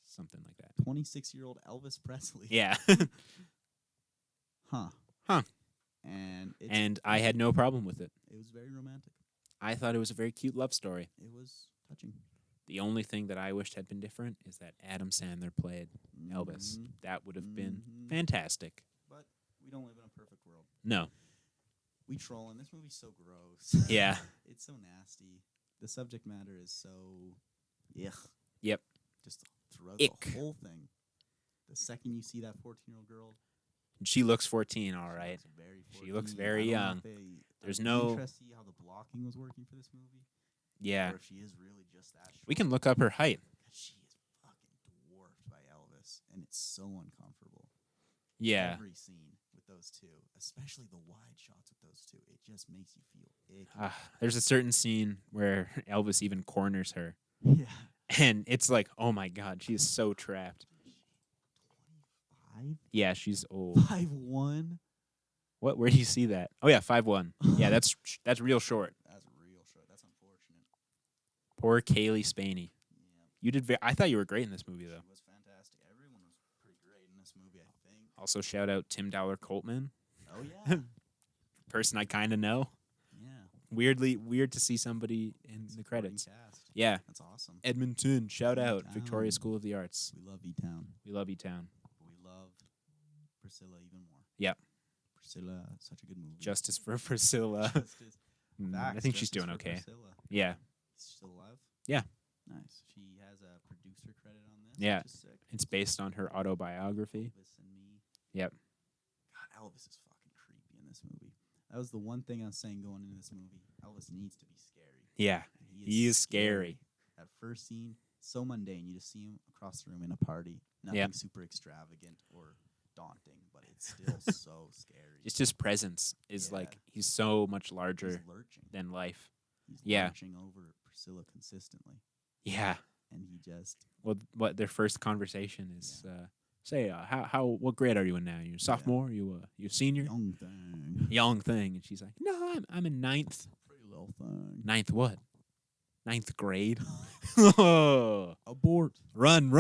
A: Something like that.
B: 26-year-old Elvis Presley.
A: Yeah.
B: Huh.
A: Huh.
B: And
A: I had no problem with it.
B: it was very romantic.
A: I thought it was a very cute love story.
B: It was touching.
A: The only thing that I wished had been different is that Adam Sandler played Elvis.
B: Mhm.
A: That would have been
B: Mhm.
A: fantastic.
B: But we don't live in a perfect world.
A: No.
B: We trolling. This movie's so gross.
A: Yeah.
B: It's so nasty. The subject matter is so yuck.
A: Yep.
B: Just throughout
A: Ick.
B: the whole thing. The second you see that 14-year-old girl,
A: She looks 14, all right.
B: she looks very
A: She looks very
B: 14. I don't know
A: young.
B: if they-
A: There's
B: I'd be
A: no-
B: interested to see how the blocking was working for this movie.
A: Yeah.
B: Or if she is really just that short.
A: We can look up her height.
B: 'Cause she is fucking dwarfed by Elvis, and it's so uncomfortable.
A: Yeah.
B: Every scene with those two, especially the wide shots with those two, it just makes you feel icky.
A: There's a certain scene where Elvis even corners her.
B: Yeah.
A: And it's like, oh my God, she is so trapped.
B: 25?
A: Yeah, she's old.
B: 5'1"?
A: What? Where do you see that? Oh yeah, 5'1". Yeah, that's real short.
B: That's real short. That's unfortunate.
A: Poor Kaylee Spaney.
B: Yeah.
A: You did. I thought you were great in this movie, though.
B: She was fantastic. Everyone was pretty great in this movie, I think.
A: Also, shout out Tim Dowler Coltman,
B: Oh, yeah.
A: person I kind of know.
B: Yeah.
A: Weird to see somebody in the
B: Supporting
A: credits.
B: Cast.
A: Yeah,
B: That's awesome.
A: Edmonton. Shout out
B: E-Town.
A: Victoria School of the Arts.
B: We love E-Town.
A: We love E-Town.
B: We love Priscilla even more.
A: Yep.
B: Priscilla, such a good movie.
A: Justice for Priscilla.
B: Justice.
A: I
B: Facts,
A: think she's
B: justice
A: doing
B: for
A: okay.
B: Priscilla.
A: Yeah,
B: She's still alive?
A: Yeah.
B: Nice. She has a producer credit on this.
A: Yeah.
B: Which is sick.
A: it's based on her autobiography.
B: Elvis and Me.
A: Yep.
B: God, Elvis is fucking creepy in this movie. That was the one thing I was saying going into this movie. Elvis needs to be scary.
A: Yeah,
B: And
A: he is scary.
B: That first scene, so mundane. You just see him across the room in a party. Nothing
A: Yep.
B: super extravagant or daunting, but it's still so scary.
A: Just his presence is
B: Yeah.
A: like he's so much
B: He's
A: larger
B: lurching.
A: than life.
B: He's
A: Yeah.
B: lurching over Priscilla consistently.
A: Yeah.
B: And he just
A: Well, what their first conversation is. What grade are you in now? You a sophomore? You a senior?
B: young thing.
A: Young thing, and she's like, no, I'm in ninth.
B: Pretty little thing.
A: Ninth what? Ninth grade. Oh,
B: Abort.
A: run!
B: No,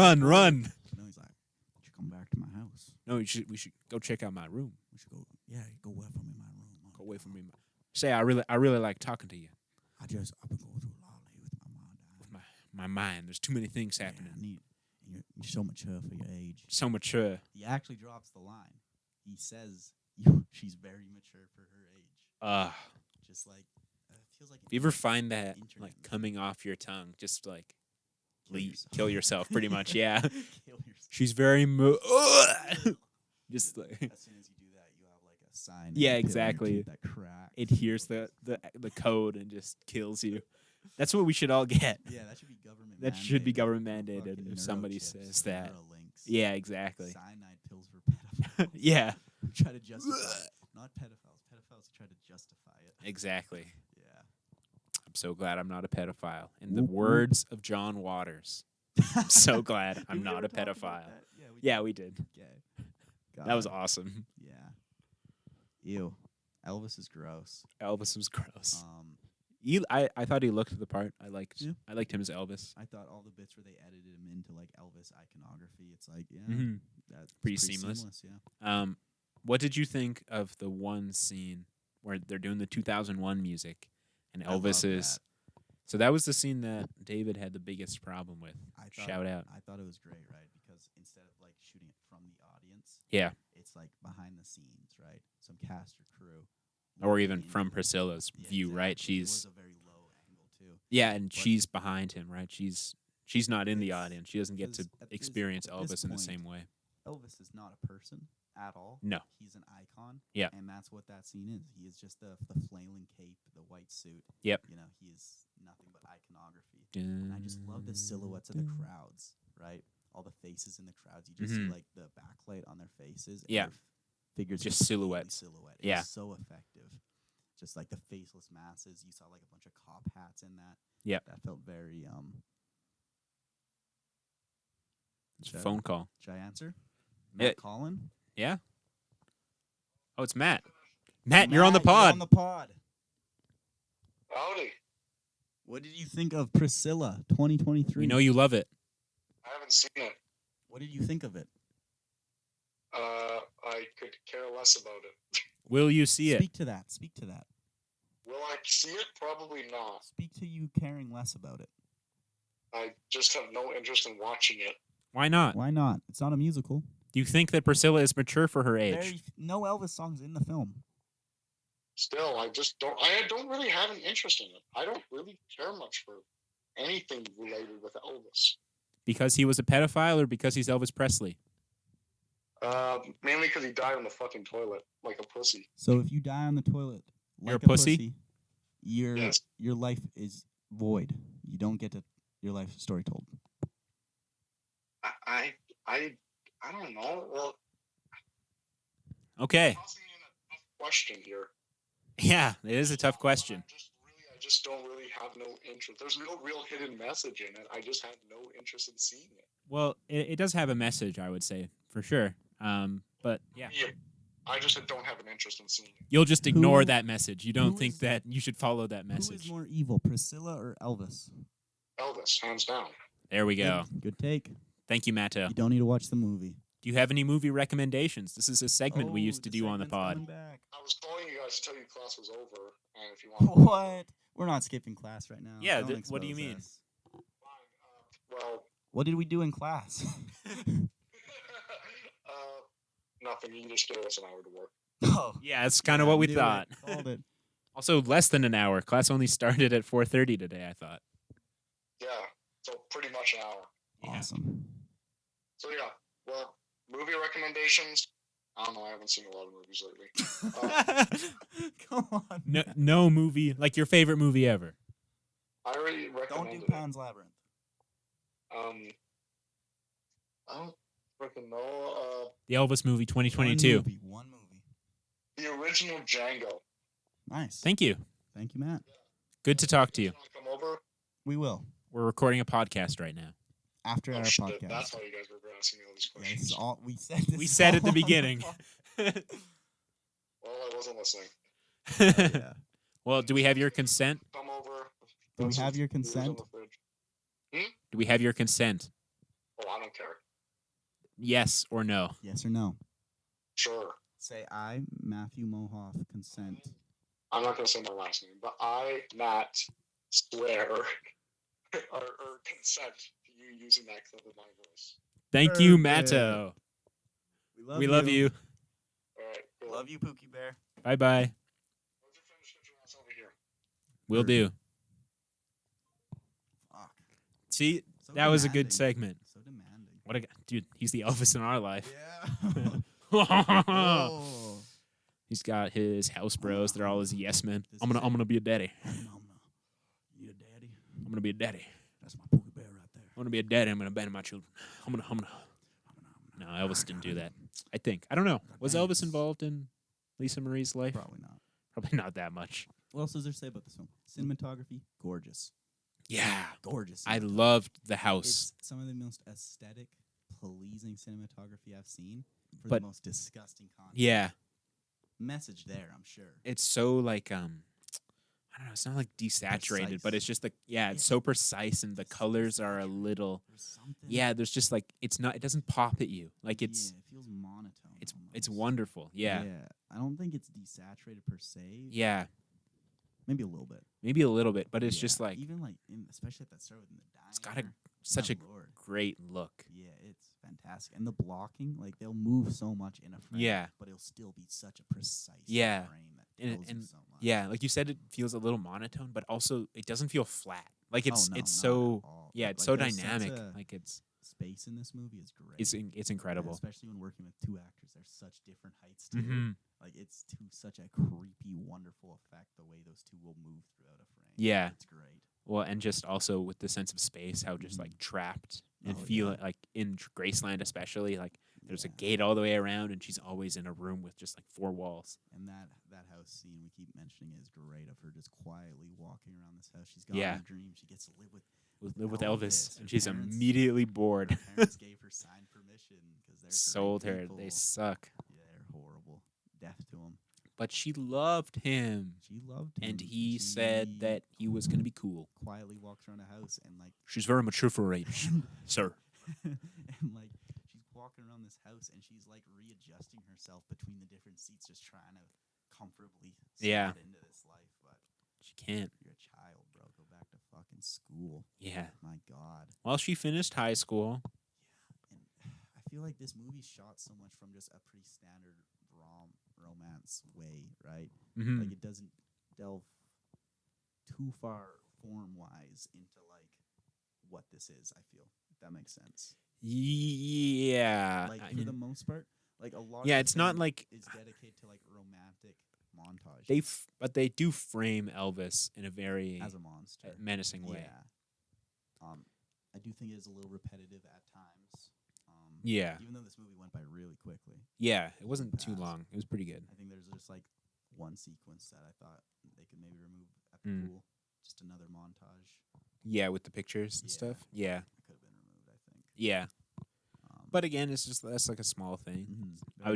B: he's like, you should come back to my house.
A: No, we should go check out my room.
B: We should go. Yeah, go away from me, my room.
A: Go away from me. Say, I really like talking to you.
B: I've been going through a lot lately with my mind.
A: With my mind, there's too many things
B: Yeah,
A: happening.
B: you're so mature for your age.
A: So mature.
B: He actually drops the line. He says she's very mature for her age. Just like feels like.
A: You ever find that
B: internet
A: like
B: meme.
A: coming off your tongue, just like
B: yourself.
A: kill yourself, pretty much? Yeah.
B: Kill yourself.
A: She's very just like
B: As soon as you do that, you have like a sign.
A: Yeah,
B: in the pit of your
A: exactly.
B: tooth that cracks.
A: it hears the code and just kills you. That's what we should all get.
B: Yeah, that should be government.
A: That should be
B: mandated.
A: government
B: Fucking
A: mandated if somebody
B: neurochips,
A: says that.
B: Neuralinks,
A: Yeah, exactly.
B: Cyanide pills for pedophiles.
A: Yeah,
B: Try to justify it. Not pedophiles. Pedophiles try to justify it.
A: exactly.
B: Yeah.
A: I'm so glad I'm not a pedophile. In the
B: Whoop, whoop.
A: words of John Waters, I'm so glad I'm
B: Did we
A: not
B: ever
A: a
B: talk about
A: pedophile.
B: that?
A: Yeah, we did.
B: Okay.
A: That was
B: God.
A: awesome.
B: Yeah. Ew. Elvis is gross.
A: Elvis was gross. I thought he looked the part. I liked
B: Yeah.
A: him as Elvis.
B: I thought all the bits where they edited him into like Elvis iconography, it's like, yeah,
A: Mhm.
B: that's
A: Pretty seamless.
B: Yeah.
A: What did you think of the one scene where they're doing the 2001 music and
B: I love
A: Elvis is?
B: that.
A: So that was the scene that David had the biggest problem with. Shout out.
B: I thought it was great, right? Because instead of like shooting it from the audience,
A: Yeah.
B: it's like behind the scenes, right? Some cast or crew.
A: Or
B: looking
A: even
B: in.
A: from Priscilla's
B: Yeah,
A: view, right?
B: exactly. It
A: She's
B: was a very low angle too.
A: yeah, and
B: but-
A: she's behind him, right? She's not in the
B: It's-
A: audience. She doesn't get to
B: because at
A: experience
B: this
A: Elvis in the
B: point-
A: same way.
B: Elvis is not a person. at all.
A: No.
B: He's an icon.
A: Yeah.
B: And that's what that scene is. He is just the flailing cape, the white suit.
A: Yep.
B: You know, he is nothing but iconography. And I just love the silhouettes of the crowds, right? All the faces in the crowds. You just see like the backlight on their faces.
A: Yeah.
B: And their figures
A: just silhouettes.
B: Silhouette.
A: Yeah.
B: It's so effective. Just like the faceless masses. You saw like a bunch of cop hats in that.
A: Yep.
B: That felt very
A: It's a phone call.
B: Should I answer?
A: Yeah.
B: Matt Collin?
A: Yeah. Oh, it's Matt. Matt, you're on the pod.
B: You're on the pod.
C: Howdy.
B: What did you think of Priscilla 2023?
A: We know you love it.
C: I haven't seen it.
B: What did you think of it?
C: I could care less about it.
A: Will you see it?
B: Speak to that. Speak to that.
C: Will I see it? Probably not.
B: Speak to you caring less about it.
C: I just have no interest in watching it.
A: Why not?
B: Why not? It's not a musical.
A: Do you think that Priscilla is mature for her age?
B: No Elvis songs in the film.
C: Still, I don't really have an interest in it. I don't really care much for anything related with Elvis.
A: Because he was a pedophile or because he's Elvis Presley?
C: Mainly because he died on the fucking toilet like a pussy.
B: So if you die on the toilet, like
A: You're a pussy?
B: your
C: Yes.
B: your life is void. You don't get your life story told.
C: I don't know. Well,
A: Okay.
C: tossing in a tough question here.
A: Yeah, it is a tough question.
C: I just don't really have no interest. There's no real hidden message in it. I just have no interest in seeing it.
A: Well, it does have a message, I would say, for sure. But yeah,
C: I just don't have an interest in seeing it.
A: you'll just ignore
B: Who-
A: that message. You don't
B: who
A: think
B: is-
A: that you should follow that
B: Who is
A: message.
B: more evil, Priscilla or Elvis?
C: Elvis, hands down.
A: There we go.
B: Good take.
A: Thank you, Matto.
B: You don't need to watch the movie.
A: Do you have any movie recommendations? This is a segment we used to do on the
B: segment's
A: pod.
B: coming back.
C: I was calling you guys to tell you class was over, and if you want.
B: What? We're not skipping class right now.
A: Yeah,
B: Don't
A: what do you
B: expose
A: mean?
B: us.
C: Well,
B: What did we do in class?
C: nothing. You can just give us an hour to work.
B: Oh,
A: Yeah, that's kind of what we
B: knew it.
A: thought.
B: Called it.
A: Also, less than an hour. Class only started at 4:30 today, I thought.
C: Yeah, so pretty much an hour.
A: Yeah.
B: Awesome.
C: So yeah, well, movie recommendations. I don't know. I haven't seen a lot of movies lately.
B: Come on.
A: No movie, like your favorite movie ever.
C: I already
B: Don't
C: recommended
B: do Pan's Labyrinth.
C: it. I don't freaking know.
A: The Elvis movie 2022.
B: One movie.
C: The original Django.
B: Nice.
A: Thank you.
B: Thank you, Matt.
A: Good to talk to you.
C: Want to come over?
B: We will.
A: We're recording a podcast right now.
B: After
C: Oh
B: our
C: shit!
B: podcast.
C: That's how you guys were asking me all these
B: Yeah, this
C: questions.
B: is all we said. This
A: We
B: is
A: said at the
B: all on
A: beginning.
C: Well, I wasn't listening.
B: Yeah.
A: Well, do we have your consent?
C: Come over.
B: Do we
C: Put some
B: have your
C: beers in
B: consent?
C: the fridge.
A: Do we have your consent?
C: Oh, I don't care.
A: Yes or no?
B: Yes or no?
C: Sure.
B: Say I, Matthew Mohoff, consent.
C: I'm not going to say my last name, but I, Matt, swear or consent to you using that clip of my voice.
A: Thank you,
B: Perfect.
A: Matto. We love you.
C: All right. Cool.
B: Love you, Pookie Bear.
A: Bye bye.
C: Why don't you finish get your ass over here?
A: Will do.
B: Fuck.
A: See,
B: So
A: that was a good
B: demanding.
A: segment.
B: So demanding.
A: What a dude! He's the Elvis in our life.
B: Yeah. Oh.
A: He's got his house bros. They're all his yes men.
B: This
A: I'm
B: is
A: gonna be a daddy.
B: You a daddy?
A: I'm gonna be a daddy.
B: That's my Pookie Bear right there.
A: I'm gonna be a daddy. I'm gonna abandon my children. I'm gonna. No, Elvis didn't do that. I think. I don't know. Was Elvis involved in Lisa Marie's life?
B: Probably not.
A: Probably not that much.
B: What else does there say about this film? Cinematography, gorgeous.
A: Yeah,
B: Gorgeous.
A: I loved the house.
B: It's some of the most aesthetic, pleasing cinematography I've seen for
A: But-
B: the most disgusting content.
A: Yeah,
B: Message there, I'm sure.
A: it's so like I don't know. It's not like desaturated,
B: Precise.
A: but it's just like it's
B: Yeah.
A: so precise, and the colors are a little.
B: There's something.
A: Yeah, there's just like it's not. It doesn't pop at you. Like it's
B: Yeah, it feels monotone.
A: it's
B: almost.
A: wonderful. Yeah.
B: I don't think it's desaturated per se.
A: Yeah,
B: Maybe a little bit.
A: maybe a little bit, but it's
B: Yeah,
A: just like
B: even like especially at that start within the diner.
A: it's got such a
B: My Lord.
A: great look.
B: Yeah, it's fantastic. And the blocking, like they'll move so much in a frame.
A: Yeah.
B: But it'll still be such a precise
A: Yeah.
B: frame that
A: And-
B: tells you
A: and
B: so much.
A: Yeah, like you said, it feels a little monotone, but also it doesn't feel flat. Like it's
B: Oh, no,
A: it's
B: not
A: so
B: at all.
A: yeah,
B: Like
A: it's so
B: there's such
A: dynamic.
B: a-
A: Like it's
B: space in this movie is great.
A: It's incredible.
B: Especially when working with two actors. They're such different heights, too.
A: Mm-hmm.
B: Like, it's to such a creepy, wonderful effect, the way those two will move throughout a frame.
A: Yeah.
B: It's great.
A: Well, and just also with the sense of space, how just like trapped and like in Graceland, especially like there's a gate all the way around, and she's always in a room with just like 4 walls.
B: And that house scene we keep mentioning is great, of her just quietly walking around this house. She's got her dream. She gets to live with Elvis,
A: and she's immediately bored.
B: Her parents gave her signed permission because they're
A: sold her.
B: People.
A: They suck.
B: Yeah, they're horrible. Death to them.
A: But she loved him. And he said that he was going to be cool.
B: Quietly walks around a house and like...
A: She's very mature for her age, sir.
B: And like, she's walking around this house and she's like readjusting herself between the different seats, just trying to comfortably slide into this life. But
A: she can't.
B: You're a child, bro. Go back to fucking school.
A: Yeah.
B: My God.
A: Well, she finished high school.
B: Yeah. And I feel like this movie's shot so much from just a pretty standard romance way, right?
A: Mm-hmm.
B: Like, it doesn't delve too far form-wise into like what this is. I feel, if that makes sense.
A: Yeah.
B: Like, for the most part, like a lot.
A: Yeah,
B: of
A: it's not like
B: is dedicated to like romantic montage.
A: But they do frame Elvis in a very
B: as a monster,
A: menacing way.
B: Yeah. I do think it is a little repetitive at times.
A: Yeah.
B: Even though this movie went by really quickly.
A: Yeah, it wasn't too long. It was pretty good.
B: I think there's just like one sequence that I thought they could maybe remove at the pool. Just another montage.
A: Yeah, with the pictures and stuff. Yeah.
B: It could have been removed, I think.
A: Yeah. But again, that's like a small thing.
B: Mm-hmm.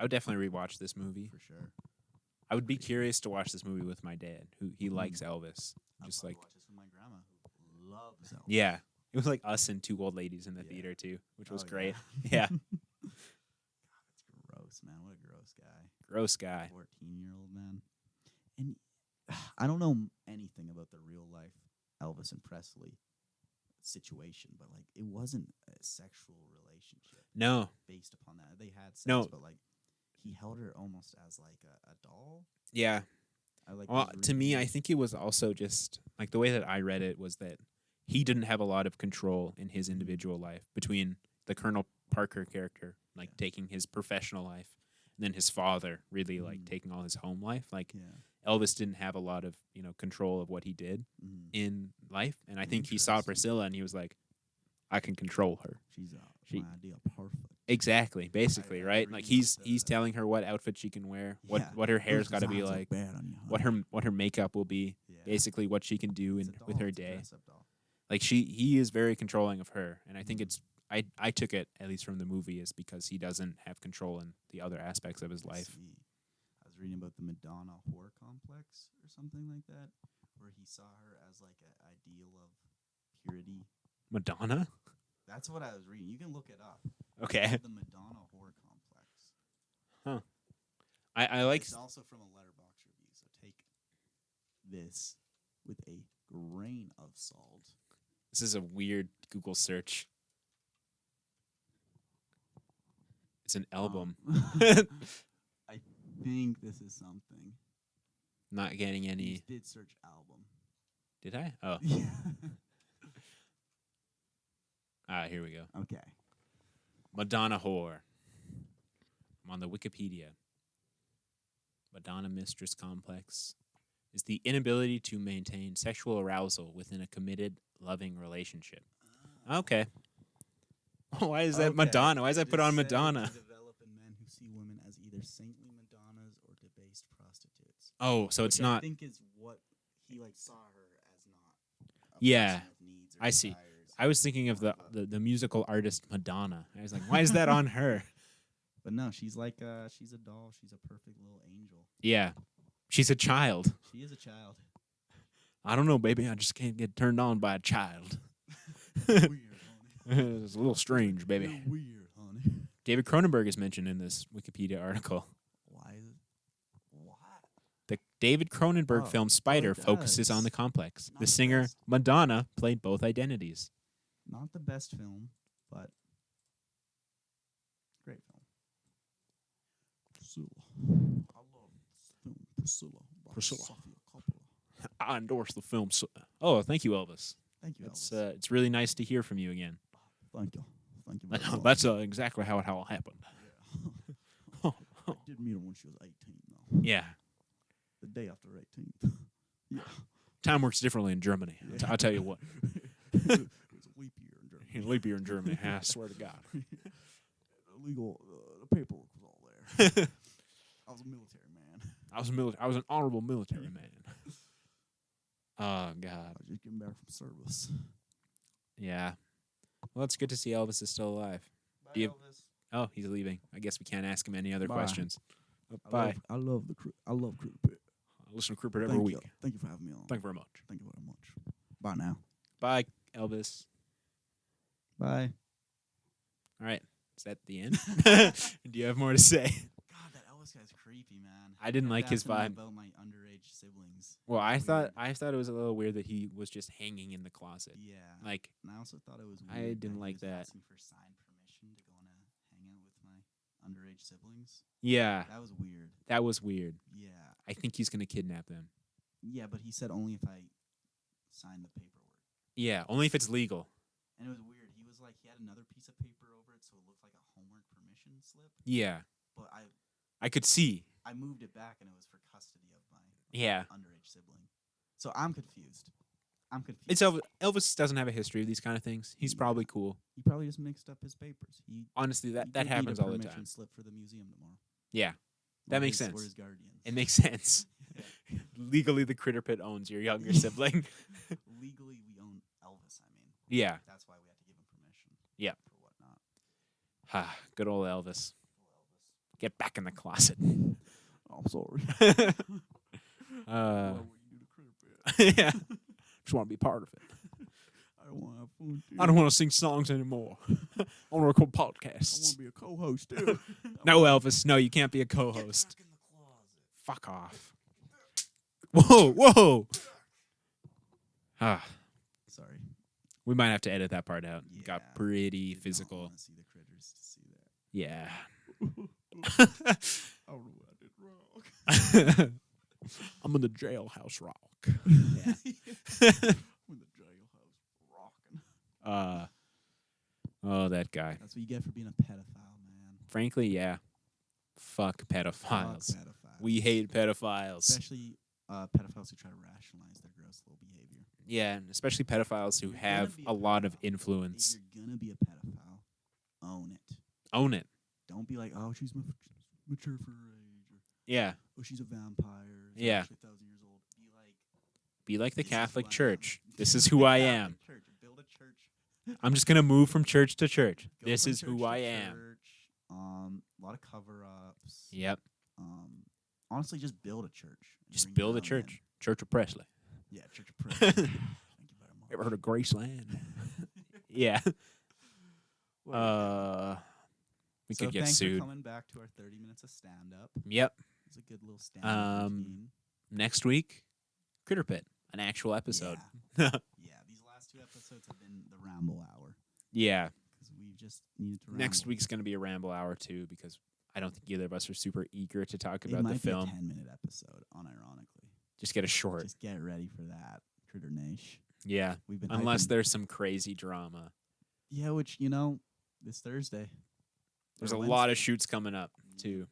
A: I would definitely rewatch this movie.
B: For sure.
A: I would be curious to watch this movie with my dad, who he likes Elvis. Just like
B: watch this with my grandma, who loves Elvis.
A: Yeah. It was like us and 2 old ladies in the theater too, which was great. Yeah.
B: God, that's gross, man. What a gross guy.
A: Gross guy.
B: 14-year-old man. And I don't know anything about the real life Elvis and Presley situation, but like it wasn't a sexual relationship.
A: No.
B: Based upon that. They had sex, but like he held her almost as like a doll.
A: Yeah. Well, to me, I think it was also just like the way that I read it was that he didn't have a lot of control in his individual life between the Colonel Parker character, like taking his professional life, and then his father really like taking all his home life. Like Elvis didn't have a lot of, control of what he did in life. And I think he saw Priscilla and he was like, I can control her.
B: She's my ideal perfect.
A: Exactly, basically, right? Like he's telling her what outfit she can wear, what her hair's got to be like, what her makeup will be, basically what she can do with her day. Like he is very controlling of her, and I think it's I took it at least from the movie is because he doesn't have control in the other aspects of his life.
B: I was reading about the Madonna whore complex or something like that, where he saw her as like an ideal of purity.
A: Madonna?
B: That's what I was reading. You can look it up.
A: Okay.
B: The Madonna whore complex.
A: Huh. I like.
B: It's also from a Letterboxd review, so take this with a grain of salt.
A: This is a weird Google search. It's an album.
B: I think this is something.
A: Not getting any.
B: You did search album.
A: Did I? Oh.
B: Yeah.
A: Here we go.
B: Okay.
A: Madonna whore. I'm on the Wikipedia. Madonna mistress complex is the inability to maintain sexual arousal within a committed, loving relationship. Okay. Why is that Madonna? Why is that put on Madonna?
B: Develop in men who see women as either saintly Madonnas or debased prostitutes.
A: Oh, so it's not.
B: I think is what he saw her as not.
A: Yeah, I see. I was thinking of the musical artist Madonna. I was like, why is that on her?
B: But no, she's like she's a doll. She's a perfect little angel.
A: Yeah, she's a child.
B: She is a child.
A: I don't know, baby. I just can't get turned on by a child.
B: Weird, honey.
A: It's a little strange, baby.
B: You're weird, honey.
A: David Cronenberg is mentioned in this Wikipedia article.
B: Why is it? What?
A: The David Cronenberg film Spider focuses on the complex. The singer Madonna played both identities.
B: Not the best film, but great film. Priscilla. I love this film, Priscilla.
A: Priscilla. I endorse the film. Oh, thank you, Elvis.
B: Thank you, Elvis.
A: It's really nice to hear from you again.
B: Thank you. thank you very much.
A: That's exactly how it all happened.
B: Yeah. I did meet her when she was 18, though.
A: Yeah.
B: The day after 18th. Yeah.
A: Time works differently in Germany.
B: Yeah.
A: I'll tell you what.
B: It was a leap year in Germany.
A: Leap year in Germany. I swear to God.
B: Illegal, the paperwork was all there. I was a military man.
A: I was an honorable military man. Oh, God.
B: I was just getting back from service.
A: Yeah. Well, it's good to see Elvis is still alive.
B: Bye, Elvis.
A: Oh, he's leaving. I guess we can't ask him any other
B: Bye.
A: questions. Bye.
B: I love Critterpit.
A: I listen to Critterpit every week.
B: Thank you for having me on.
A: Thank you very much.
B: Thank you very much. Bye now.
A: Bye, Elvis.
B: Bye.
A: All right. Is that the end? Do you have more to say?
B: God, that Elvis guy's creepy, man.
A: I didn't like his vibe.
B: About my underage siblings.
A: Well, I thought it was a little weird that he was just hanging in the closet.
B: Yeah.
A: Like,
B: and I also thought it was
A: I
B: weird
A: didn't
B: that
A: like
B: he was
A: that.
B: asking for signed permission to go on a hangout with my underage siblings.
A: Yeah,
B: That was weird.
A: that was weird.
B: Yeah.
A: I think he's gonna kidnap them.
B: Yeah, but he said only if I signed the paperwork.
A: Yeah, only if it's legal.
B: And it was weird. He was like, he had another piece of paper over it, so it looked like a homework permission slip.
A: Yeah,
B: But
A: I could see.
B: I moved it back, and it was for custody of my
A: Yeah,
B: underage sibling. So I'm confused.
A: it's Elvis doesn't have a history of these kind of things. He's probably cool.
B: He probably just mixed up his papers.
A: Honestly,
B: he
A: that
B: did need
A: happens
B: a
A: all the
B: permission
A: time.
B: slip for the museum tomorrow.
A: Yeah, that makes
B: We're
A: sense.
B: his guardians.
A: It makes sense. Legally, the Critterpit owns your younger sibling.
B: Legally, we own Elvis. I mean,
A: Yeah.
B: that's why we had to give him permission.
A: Yeah.
B: For whatnot.
A: Ah, good old Elvis. Get back in the closet.
B: Oh, I'm sorry.
A: Uh,
B: What you do to Critterpit?
A: yeah. Just want to be part of it.
B: I don't want to have fun. Too.
A: I don't want to sing songs anymore. I want to record
B: I want
A: podcasts.
B: to be a co-host too.
A: No, Elvis. No, you can't be a co-host.
B: Get back in the closet.
A: Fuck off. Whoa, whoa. Ah,
B: Sorry.
A: we might have to edit that part out. It
B: Yeah.
A: got pretty
B: Did not
A: physical.
B: wanna see the critters to see that.
A: Yeah.
B: I don't know what I did wrong.
A: I'm in the jailhouse rock.
B: Yeah. When the jailhouse rocking.
A: Oh, that guy.
B: That's what you get for being a pedophile, man.
A: Frankly, yeah. Fuck pedophiles.
B: Fuck pedophiles.
A: We hate pedophiles.
B: Especially pedophiles who try to rationalize their gross little behavior.
A: Yeah, and especially pedophiles who
B: If you're
A: have
B: gonna be
A: a lot of
B: pedophile,
A: influence.
B: If you're gonna be a pedophile, own it.
A: Own it.
B: Don't be like, oh, she's mature for her age, or
A: Yeah.
B: oh, she's a vampire. She's
A: Yeah.
B: actually 1,000 years old.
A: Be like the
B: This is who
A: Catholic
B: I am.
A: Church. This is
B: The
A: who I
B: Catholic
A: am.
B: Church. Build a church.
A: I'm just going to move from church to church.
B: Go
A: This
B: from
A: is who
B: church to
A: I am.
B: church. A lot of cover-ups.
A: Yep.
B: Honestly, just build a church. and
A: Just
B: bring
A: build
B: your
A: a
B: own
A: church.
B: in.
A: Church of Presley.
B: Yeah, Church of Prayer. Thank you very much.
A: Ever heard of Graceland? Yeah. We
B: So
A: could get
B: thanks
A: sued.
B: for coming back to our 30 minutes of stand-up.
A: Yep.
B: It's a good little stand-up routine.
A: Next week, Critterpit, an actual episode.
B: Yeah, these last two episodes have been the ramble hour.
A: Yeah.
B: Because we just needed to ramble.
A: Next week's going to be a ramble hour, too, because I don't think either of us are super eager to talk
B: It
A: about
B: might
A: the film.
B: be a 10-minute episode, unironically.
A: Just get a short.
B: Just get ready for that, Critter Nash.
A: Yeah.
B: We've been
A: Unless
B: hyping-
A: there's some crazy drama.
B: Yeah, which, this Thursday.
A: There's
B: or
A: a lot of
B: Wednesday.
A: shoots coming up, too.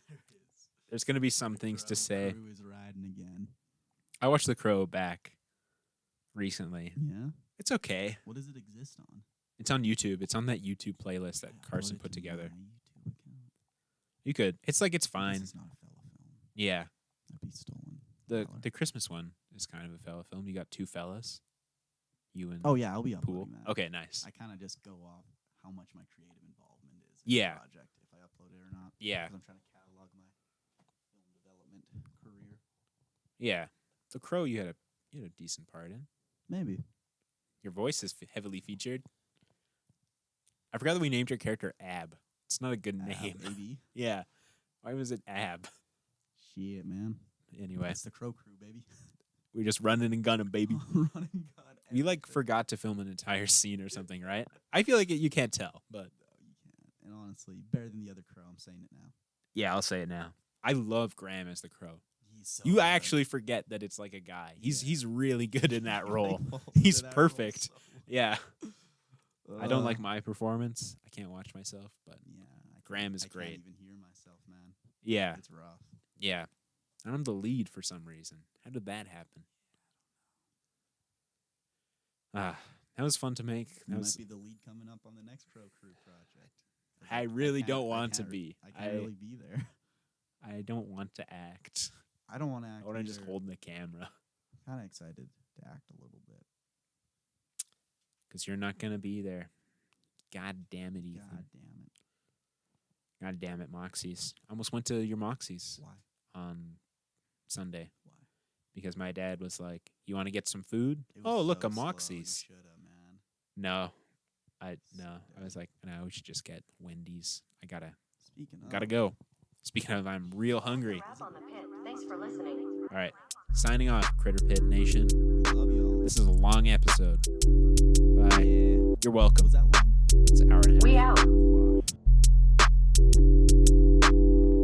B: There it is.
A: There's going to be some things to say.
B: Crew is riding again.
A: I watched The Crow back recently.
B: Yeah?
A: It's okay.
B: What does it exist on?
A: It's on YouTube. It's on that YouTube playlist that
B: I
A: Carson
B: uploaded
A: put
B: to
A: together.
B: my YouTube account.
A: You could. It's like it's
B: This
A: fine.
B: is not a fella film.
A: Yeah.
B: That'd be stolen.
A: The
B: valor.
A: the Christmas one is kind of a fella film. You got two fellas. You and
B: Oh, yeah, I'll be
A: Pool.
B: uploading that.
A: Okay, nice.
B: I kind of just go off how much my creative involvement is in
A: Yeah.
B: the project, if I upload it or not.
A: Yeah.
B: 'Cause I'm trying to catalog my film development career.
A: Yeah. The Crow you had a decent part in.
B: Maybe.
A: Your voice is heavily featured. I forgot that we named your character Ab. It's not a good name.
B: Baby.
A: Yeah. Why was it Ab?
B: Shit, man.
A: Anyway,
B: That's the Crow Crew, baby.
A: we're just running and gunning, baby.
B: Running gun.
A: We like
B: everything.
A: forgot to film an entire scene or something, right? I feel like you can't tell, but
B: No, you can't. And honestly, better than the other Crow. I'm saying it now.
A: yeah, I'll say it now. I love Graham as the Crow.
B: He's so
A: You
B: good.
A: actually forget that it's like a guy. He's
B: Yeah.
A: he's really good in that
B: He,
A: role.
B: falls
A: He's
B: into that role
A: perfect.
B: so
A: Yeah. I don't like my performance. I can't watch myself, but
B: Yeah,
A: Graham is
B: I
A: great.
B: can't even hear myself, man.
A: Yeah,
B: It's rough.
A: yeah. And I'm the lead for some reason. How did that happen? That was fun to make.
B: You
A: That was.
B: might be the lead coming up on the next Crow Crew project.
A: I really don't want to be.
B: I can't really be there.
A: I don't want to act.
B: I don't want to act.
A: I want to just hold the camera.
B: Kind of excited to act a little bit.
A: Because you're not gonna be there. God damn it, Ethan.
B: God damn it.
A: God damn it, Moxies. I almost went to your Moxies.
B: Why?
A: On Sunday.
B: Why?
A: Because my dad was like, "You want to get some food?
B: It was
A: Oh, look,
B: so
A: a
B: slow.
A: Moxies."
B: You shoulda, man.
A: No, I
B: So
A: was like, no, we should just get Wendy's. I gotta
B: Speaking of,
A: go. Speaking of, I'm real hungry.
D: Wrap on the pit. Thanks for listening.
A: All right, signing off, Critterpit Nation.
B: we love y'all.
A: This is a long episode. Bye.
B: Yeah.
A: You're welcome.
B: Was that long?
A: It's an hour and a half.
D: We out.